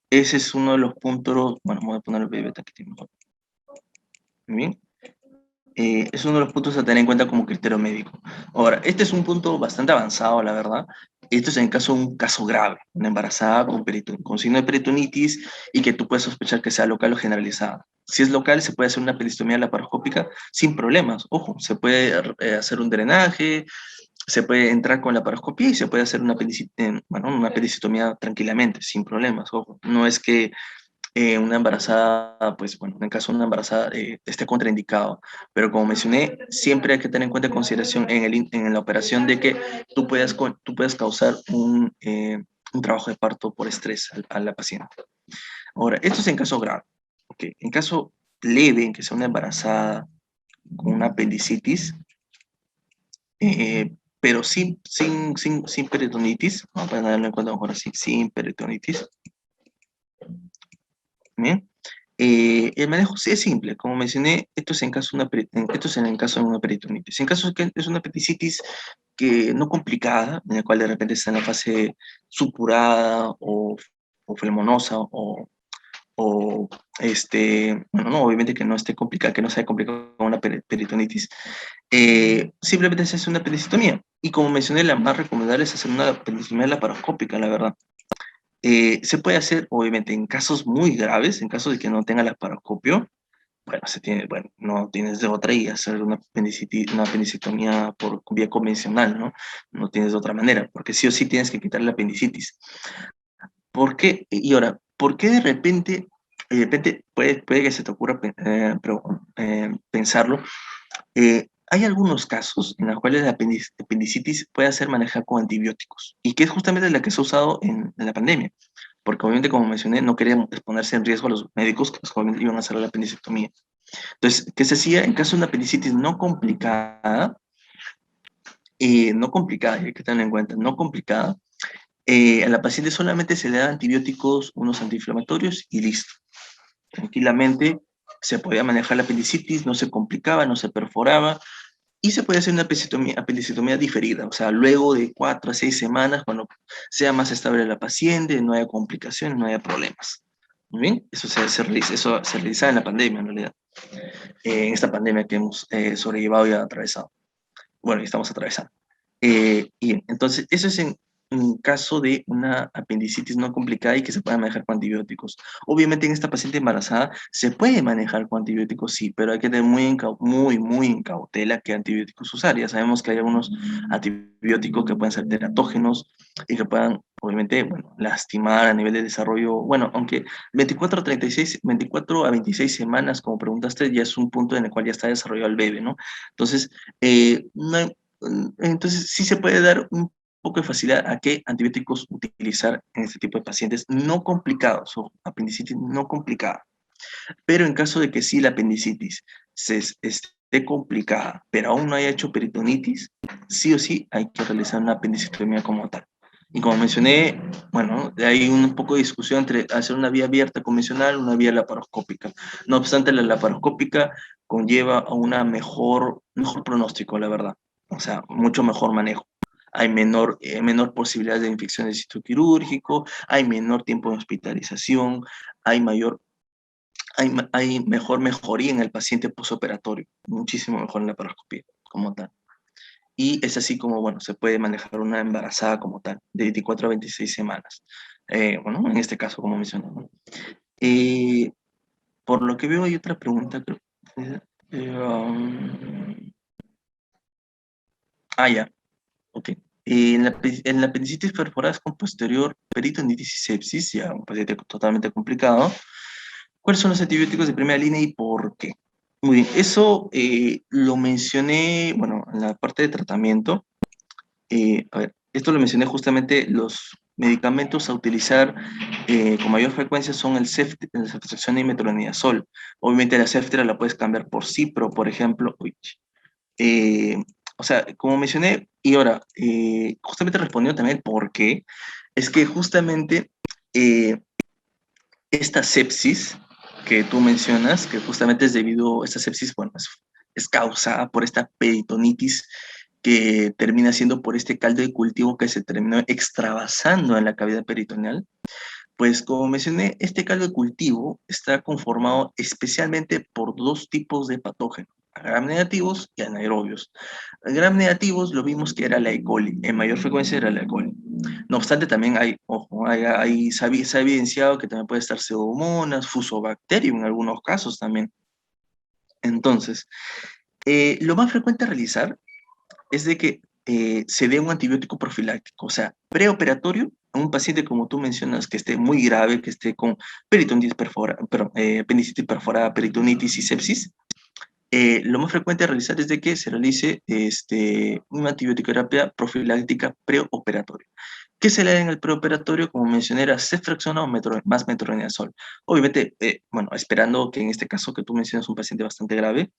Ese es uno de los puntos, bueno, voy a poner el bebé aquí mejor. Muy bien. Es uno de los puntos a tener en cuenta como criterio médico. Ahora, este es un punto bastante avanzado, la verdad, Esto es en caso un caso grave, una embarazada con signo de peritonitis y que tú puedes sospechar que sea local o generalizada. Si es local, se puede hacer una peristomía laparoscópica sin problemas. Ojo, se puede hacer un drenaje, se puede entrar con la paroscopía y se puede hacer una pericitomía tranquilamente, sin problemas. Ojo, no es que una embarazada, pues bueno, en caso de una embarazada esté contraindicado. Pero como mencioné, siempre hay que tener en cuenta consideración en la operación de que tú puedes causar un trabajo de parto por estrés a la paciente. Ahora, esto es en caso grave. Okay. En caso leve, en que sea una embarazada con una apendicitis, pero sin peritonitis, vamos a darle en cuenta mejor así, sin peritonitis. ¿Bien? El manejo sí es simple, como mencioné, esto es esto es en el caso de una peritonitis. En caso de que es una apendicitis que no complicada, en la cual de repente está en la fase supurada o flemonosa o bueno, no, obviamente que no esté complicada, que no sea complicada una peritonitis, simplemente se hace una apendicitomía. Y como mencioné, la más recomendable es hacer una apendicitomía laparoscópica, la verdad. Se puede hacer, obviamente, en casos muy graves, en caso de que no tenga laparoscopio, bueno, no tienes de otra y hacer una apendicitomía por vía convencional, ¿no? No tienes de otra manera, porque sí o sí tienes que quitar la apendicitis. ¿Por qué? Y ahora, ¿por qué de repente puede que se te ocurra pensarlo? Hay algunos casos en los cuales la apendicitis puede ser manejada con antibióticos, y que es justamente la que se ha usado en la pandemia, porque obviamente, como mencioné, no querían exponerse en riesgo a los médicos que obviamente iban a hacer la apendicectomía. Entonces, ¿qué se hacía en caso de una apendicitis no complicada? No complicada, hay que tenerlo en cuenta, no complicada. A la paciente solamente se le da antibióticos, unos antiinflamatorios y listo. Tranquilamente se podía manejar la apendicitis, no se complicaba, no se perforaba y se puede hacer una apendicitomía diferida, o sea, luego de 4 a 6 semanas, cuando sea más estable la paciente, no haya complicaciones, no haya problemas. ¿Muy bien? Eso se realizaba en la pandemia, en realidad, en esta pandemia que hemos sobrellevado y atravesado. Bueno, y estamos atravesando. Y entonces, eso es en un caso de una apendicitis no complicada y que se pueda manejar con antibióticos. Obviamente en esta paciente embarazada se puede manejar con antibióticos, sí, pero hay que tener muy en cautela qué antibióticos usar. Ya sabemos que hay algunos antibióticos que pueden ser teratógenos y que puedan, obviamente, bueno, lastimar a nivel de desarrollo. Bueno, aunque 24 a 26 semanas, como preguntaste, ya es un punto en el cual ya está desarrollado el bebé, ¿no? Entonces, no hay, entonces, sí se puede dar un poco de facilidad a qué antibióticos utilizar en este tipo de pacientes no complicados o apendicitis no complicada. Pero en caso de que sí la apendicitis esté complicada, pero aún no haya hecho peritonitis, sí o sí hay que realizar una apendicectomía como tal. Y como mencioné, bueno, hay un poco de discusión entre hacer una vía abierta convencional o una vía laparoscópica. No obstante, la laparoscópica conlleva a una mejor pronóstico, la verdad. O sea, mucho mejor manejo. Hay menor posibilidad de infección de sitio quirúrgico, hay menor tiempo de hospitalización, hay hay mejor mejoría en el paciente posoperatorio, muchísimo mejor en la laparoscopía como tal. Y es así como, bueno, se puede manejar una embarazada como tal, de 24 a 26 semanas. Bueno, en este caso, como mencioné, ¿no? Por lo que veo, hay otra pregunta, creo. Ya, ok. En la apendicitis perforada con posterior peritonitis y sepsis, ya un paciente totalmente complicado, ¿cuáles son los antibióticos de primera línea y por qué? Muy bien, eso lo mencioné, bueno, en la parte de tratamiento. A ver, esto lo mencioné justamente, los medicamentos a utilizar con mayor frecuencia son el ceftriaxona y metronidazol. Obviamente la ceftra la puedes cambiar por cipro, por ejemplo. Eh, o sea, como mencioné, y ahora, justamente respondiendo también el por qué, es que justamente eh, esta sepsis que tú mencionas, que justamente es debido, esta sepsis, bueno, es causada por esta peritonitis que termina siendo por este caldo de cultivo que se terminó extravasando en la cavidad peritoneal. Pues como mencioné, este caldo de cultivo está conformado especialmente por dos tipos de patógenos, gram negativos y anaerobios. Gram negativos lo vimos que era la E. coli, en mayor frecuencia era la E. coli. No obstante, también hay, ojo, se ha evidenciado que también puede estar pseudomonas, fusobacterium en algunos casos también. Entonces, lo más frecuente a realizar es de que se dé un antibiótico profiláctico, o sea, preoperatorio a un paciente, como tú mencionas, que esté muy grave, que esté con peritonitis perforada, apendicitis perforada, peritonitis y sepsis. Lo más frecuente a realizar es de que se realice una antibioticoterapia profiláctica preoperatoria. ¿Qué se le da en el preoperatorio? Como mencioné, era ceftriaxona o más metronidazol. Obviamente, bueno, esperando que en este caso que tú mencionas un paciente bastante grave,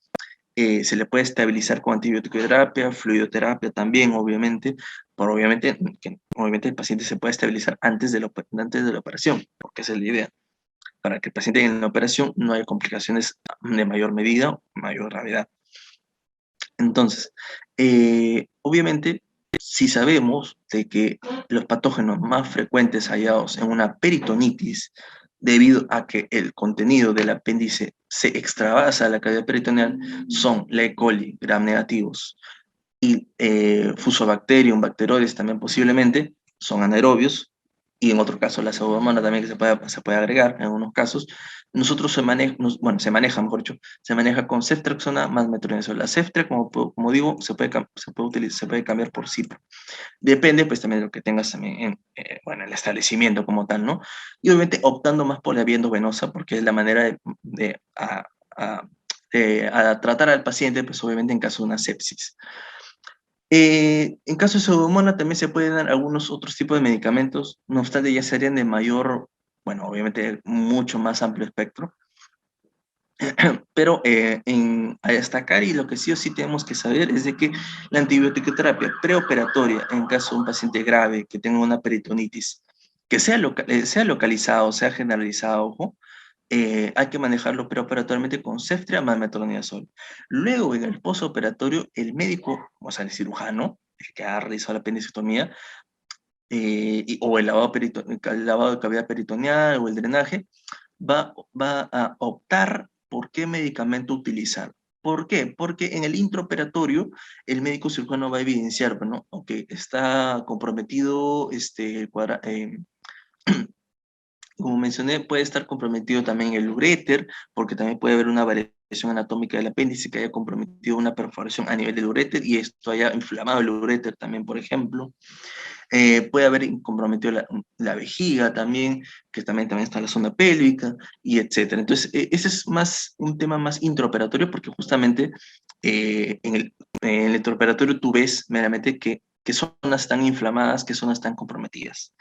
se le puede estabilizar con antibiótico-terapia, fluidoterapia también, obviamente, pero obviamente, que, obviamente el paciente se puede estabilizar antes de la operación, porque esa es la idea, para que el paciente en la operación no haya complicaciones de mayor medida o mayor gravedad. Entonces, obviamente, si sabemos de que los patógenos más frecuentes hallados en una peritonitis, debido a que el contenido del apéndice se extravasa a la cavidad peritoneal, son la E. coli, gram negativos, y Fusobacterium, Bacteroides también posiblemente, son anaerobios, y en otro caso la pseudomonas también que se puede agregar en algunos casos. Nosotros bueno, se maneja, mejor dicho, se maneja con ceftriaxona más metronidazol. La ceftra, como digo, se puede cambiar por cipro. Depende pues también de lo que tengas también bueno, el establecimiento como tal, ¿no? Y obviamente optando más por la vía endovenosa porque es la manera a tratar al paciente, pues obviamente en caso de una sepsis. En caso de pseudomonas también se pueden dar algunos otros tipos de medicamentos, no obstante ya serían de mayor, bueno, obviamente mucho más amplio espectro, pero a destacar y lo que sí o sí tenemos que saber es de que la antibioticoterapia preoperatoria en caso de un paciente grave que tenga una peritonitis, que sea localizado, sea generalizado, ojo, hay que manejarlo preoperatoriamente con ceftra más metronidazol. Luego, en el postoperatorio, el médico, o sea, el cirujano, el que ha realizado la apendicectomía, o el lavado de cavidad peritoneal o el drenaje, va a optar por qué medicamento utilizar. ¿Por qué? Porque en el intraoperatorio el médico cirujano va a evidenciar, ¿no? Ok, está comprometido como mencioné, puede estar comprometido también el uréter, porque también puede haber una variación anatómica del apéndice que haya comprometido una perforación a nivel del uréter y esto haya inflamado el uréter también, por ejemplo. Puede haber comprometido la vejiga también, que también está en la zona pélvica, y etcétera. Entonces, ese es más un tema más intraoperatorio, porque justamente en el intraoperatorio tú ves meramente qué zonas están inflamadas, qué zonas están comprometidas.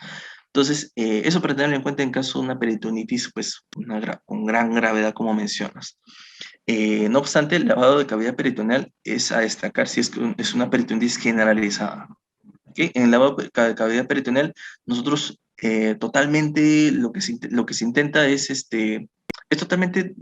Entonces, eso para tenerlo en cuenta en caso de una peritonitis, pues con gran gravedad, como mencionas. No obstante, el lavado de cavidad peritoneal es a destacar si es que es una peritonitis generalizada. ¿Okay? En el lavado de cavidad peritoneal, nosotros totalmente lo que se intenta es totalmente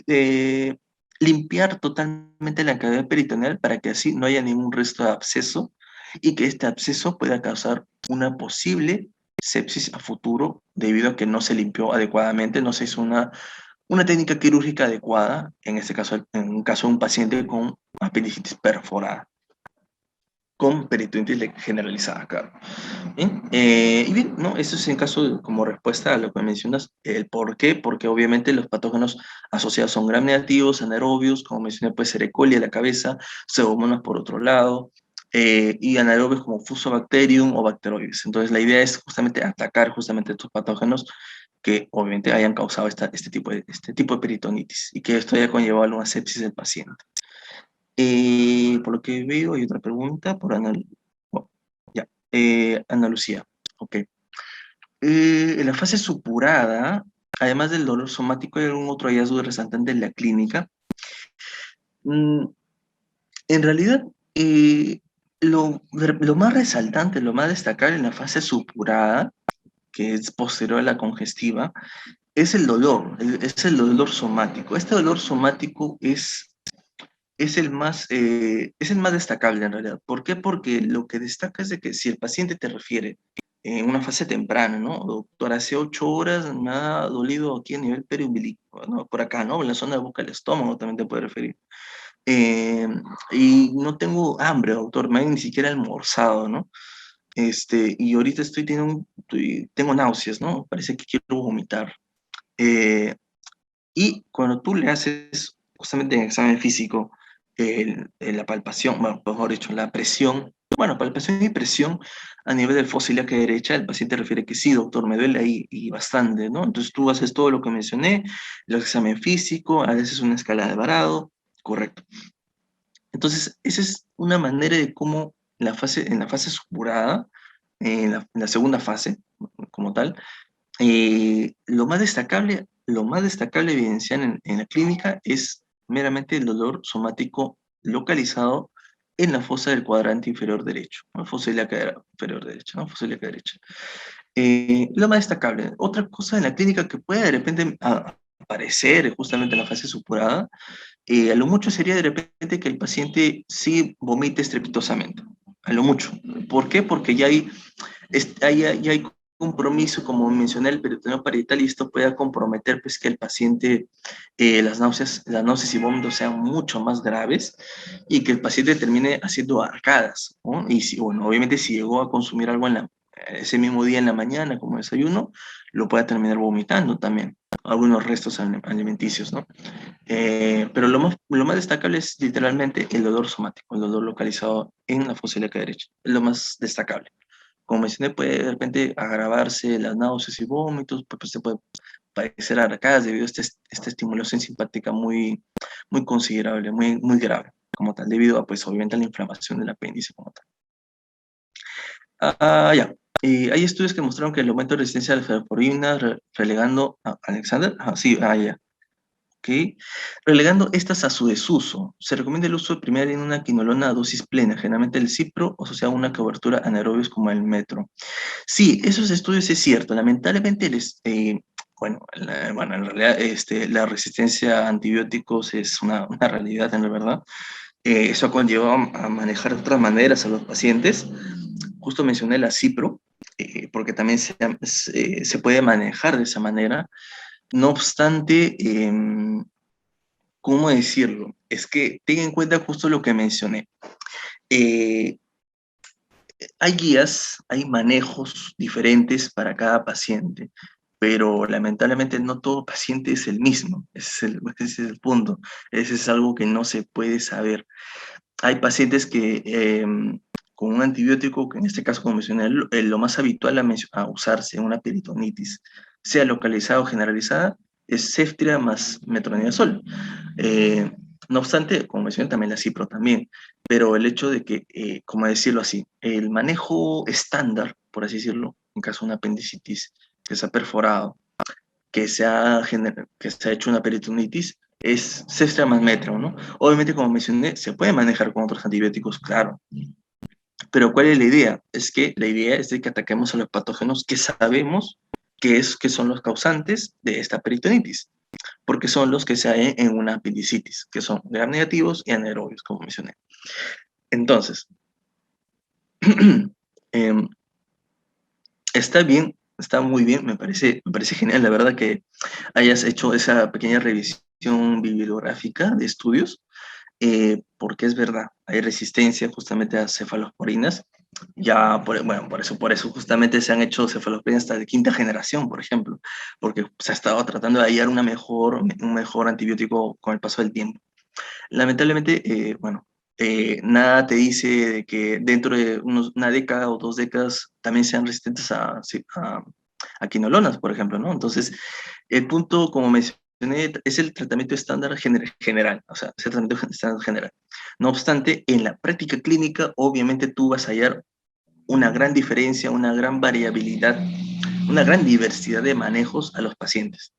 limpiar totalmente la cavidad peritoneal para que así no haya ningún resto de absceso y que este absceso pueda causar una posible sepsis a futuro debido a que no se limpió adecuadamente, no se hizo una técnica quirúrgica adecuada, en este caso, en un caso de un paciente con apendicitis perforada, con peritonitis generalizada, claro. ¿Bien? Y bien, ¿no? Eso es en caso como respuesta a lo que mencionas, el por qué, porque obviamente los patógenos asociados son gram negativos, anaerobios, como mencioné, puede ser E. coli a la cabeza, pseudomonas por otro lado, y anaerobios como Fusobacterium o Bacteroides. Entonces la idea es justamente atacar justamente estos patógenos que obviamente hayan causado este tipo de peritonitis y que esto haya conllevado a una sepsis del paciente. Por lo que veo, hay otra pregunta por oh, ya. Ana Lucía. Ok. En la fase supurada, además del dolor somático, ¿hay algún otro hallazgo resaltante en la clínica? Mm, en realidad, lo más resaltante, lo más destacable en la fase supurada, que es posterior a la congestiva, es el dolor, es el dolor somático. Este dolor somático es el más destacable en realidad. ¿Por qué? Porque lo que destaca es de que si el paciente te refiere en una fase temprana, ¿no? Doctor, hace 8 horas me ha dolido aquí a nivel periumbilical, ¿no? Por acá, ¿no? En la zona de boca del estómago también te puede referir. Eh, y no tengo hambre, doctor, me he ni siquiera almorzado, ¿no? y ahorita tengo náuseas, ¿no? Parece que quiero vomitar. Eh, y cuando tú le haces justamente en examen físico la palpación, bueno, mejor dicho, la presión, bueno, palpación y presión a nivel del fosa ilíaca derecha, el paciente refiere que sí, doctor, me duele ahí y bastante, ¿no? Entonces tú haces todo lo que mencioné, el examen físico, haces una escala de Barado, correcto. Entonces, esa es una manera de cómo en la fase supurada, en la segunda fase, como tal, lo más destacable evidenciar en la clínica es meramente el dolor somático localizado en la fosa del cuadrante inferior derecho, ¿no? Fosa ilíaca inferior derecha, ¿no? Fosa ilíaca derecha. Lo más destacable. Otra cosa en la clínica que puede de repente aparecer justamente en la fase supurada, a lo mucho sería de repente que el paciente sí vomite estrepitosamente. A lo mucho. ¿Por qué? Porque ya hay compromiso, como mencioné, el peritoneo parietal, y esto puede comprometer pues, que el paciente, las náuseas y vómitos sean mucho más graves y que el paciente termine haciendo arcadas, ¿no? Y si, bueno, obviamente si llegó a consumir algo ese mismo día en la mañana como desayuno, lo puede terminar vomitando también, algunos restos alimenticios, ¿no? Pero lo más destacable es literalmente el dolor somático, el dolor localizado en la fosa ilíaca derecha, es lo más destacable. Como mencioné, puede de repente agravarse las náuseas y vómitos, pues se puede padecer arcadas debido a esta estimulación simpática muy considerable, muy grave, como tal, debido a, pues, obviamente, a la inflamación del apéndice como tal. Ya. Hay estudios que mostraron que el aumento de resistencia a la cefalorina relegando a Alexander, sí, ya. ¿Ok? Relegando estas a su desuso, se recomienda el uso de primera en una quinolona a dosis plena, generalmente el cipro asociado a una cobertura anaerobios como el metro. Sí, esos estudios es cierto. Lamentablemente, bueno, en realidad la resistencia a antibióticos es una realidad, en la verdad. Eso ha conllevado a manejar de otras maneras a los pacientes. Justo mencioné la cipro, porque también se puede manejar de esa manera. No obstante, ¿cómo decirlo? Es que ten en cuenta justo lo que mencioné. Eh, Hay guías, hay manejos diferentes para cada paciente, pero lamentablemente no todo paciente es el mismo. Ese es el punto. Ese es algo que no se puede saber. Hay pacientes que con un antibiótico, que en este caso, como mencioné, lo más habitual a usarse en una peritonitis, sea localizada o generalizada, es Ceftriaxona más metronidazol. Eh, no obstante, como mencioné, también la cipro también, pero el hecho de que, como decirlo así, el manejo estándar, por así decirlo, en caso de una apendicitis que se ha perforado, que se ha hecho una peritonitis, es Ceftriaxona más metro, ¿no? Obviamente, como mencioné, se puede manejar con otros antibióticos, claro, pero ¿cuál es la idea? Es que la idea es de que ataquemos a los patógenos que sabemos que son los causantes de esta peritonitis, porque son los que se hay en una apendicitis, que son gram negativos y anaerobios, como mencioné. Entonces, eh, está bien, está muy bien, me parece genial, la verdad, que hayas hecho esa pequeña revisión bibliográfica de estudios, porque es verdad, hay resistencia justamente a cefalosporinas. Ya, bueno, por eso justamente se han hecho cefalosporinas hasta de quinta generación, por ejemplo, porque se ha estado tratando de hallar un mejor antibiótico con el paso del tiempo. Lamentablemente, bueno, nada te dice de que dentro de una década o 2 décadas también sean resistentes a quinolonas, por ejemplo, ¿no? Entonces, el punto, como mencioné, es el tratamiento estándar general, o sea, es el tratamiento estándar general. No obstante, en la práctica clínica, obviamente tú vas a hallar una gran diferencia, una gran variabilidad, una gran diversidad de manejos a los pacientes.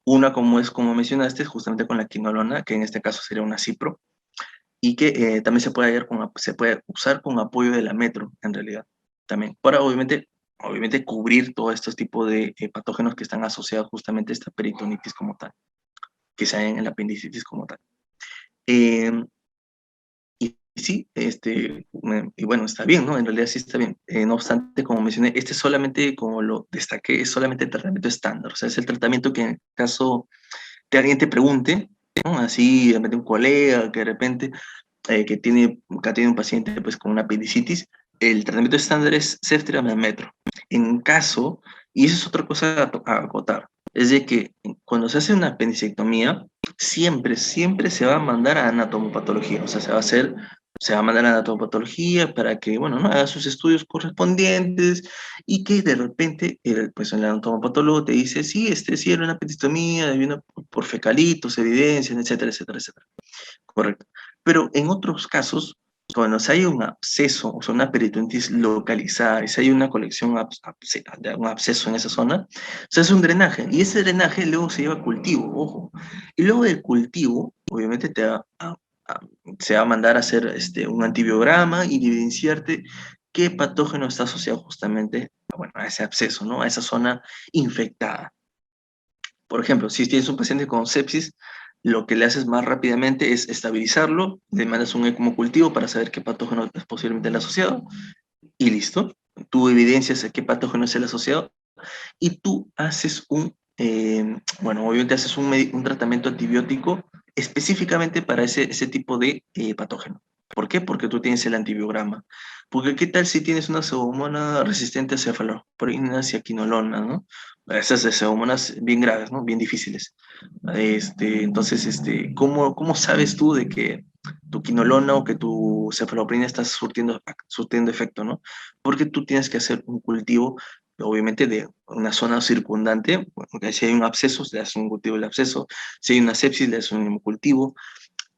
Una, como mencionaste, justamente con la quinolona, que en este caso sería una cipro, y que también se puede usar con apoyo de la metro, en realidad, también, para obviamente cubrir todos estos tipos de patógenos que están asociados justamente a esta peritonitis como tal, que se en la apendicitis como tal. Eh, y sí, y bueno, está bien, ¿no? En realidad sí está bien. No obstante, como mencioné, este solamente, como lo destaqué, es solamente el tratamiento estándar, o sea, es el tratamiento que en caso de alguien te pregunte, ¿no? Así, de repente un colega que de repente que tiene un paciente pues con una apendicitis, el tratamiento estándar es ceftriaxona metro. En caso, y eso es otra cosa a acotar, es de que cuando se hace una apendicectomía, siempre se va a mandar a anatomopatología, o sea, se va a mandar a anatomopatología para que, bueno, ¿no? Haga sus estudios correspondientes y que de repente, pues el anatomopatólogo te dice, sí, sí era una apendicectomía, vino por fecalitos, evidencias, etcétera, etcétera, etcétera. Correcto. Pero en otros casos, cuando se hay un absceso, o sea, una peritonitis localizada, y si hay una colección de un absceso en esa zona, se hace un drenaje, y ese drenaje luego se lleva a cultivo, ojo. Y luego del cultivo, obviamente se va a mandar a hacer un antibiograma y evidenciarte qué patógeno está asociado justamente, bueno, a ese absceso, ¿no? A esa zona infectada. Por ejemplo, si tienes un paciente con sepsis, lo que le haces más rápidamente es estabilizarlo, le mandas un ECMO cultivo para saber qué patógeno es posiblemente el asociado, y listo. Tú evidencias a qué patógeno es el asociado, y tú haces bueno, obviamente haces un tratamiento antibiótico específicamente para ese tipo de patógeno. ¿Por qué? Porque tú tienes el antibiograma. Porque ¿qué tal si tienes una pseudomonas resistente a cefalosporinas y a quinolona, ¿no? Esas de pseudomonas bien graves, ¿no? Bien difíciles. Entonces, ¿cómo sabes tú de que tu quinolona o que tu cefalosporina está surtiendo efecto, ¿no? Porque tú tienes que hacer un cultivo obviamente de una zona circundante, porque si hay un absceso, le das un cultivo del absceso, si hay una sepsis, le das un cultivo,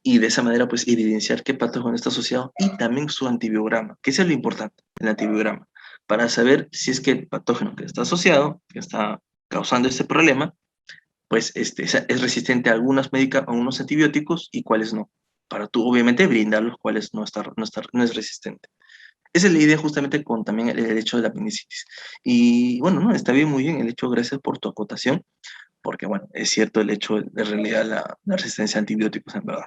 y de esa manera pues evidenciar qué patógeno está asociado y también su antibiograma, que eso es lo importante, el antibiograma, para saber si es que el patógeno que está asociado, que está causando este problema, pues es resistente a a algunos antibióticos y cuáles no, para tú obviamente brindar los cuales no es resistente. Esa es la idea justamente con también el hecho de la apendicitis. Y bueno, no, está bien, muy bien el hecho, gracias por tu acotación, porque bueno, es cierto el hecho de realidad la resistencia a antibióticos en verdad.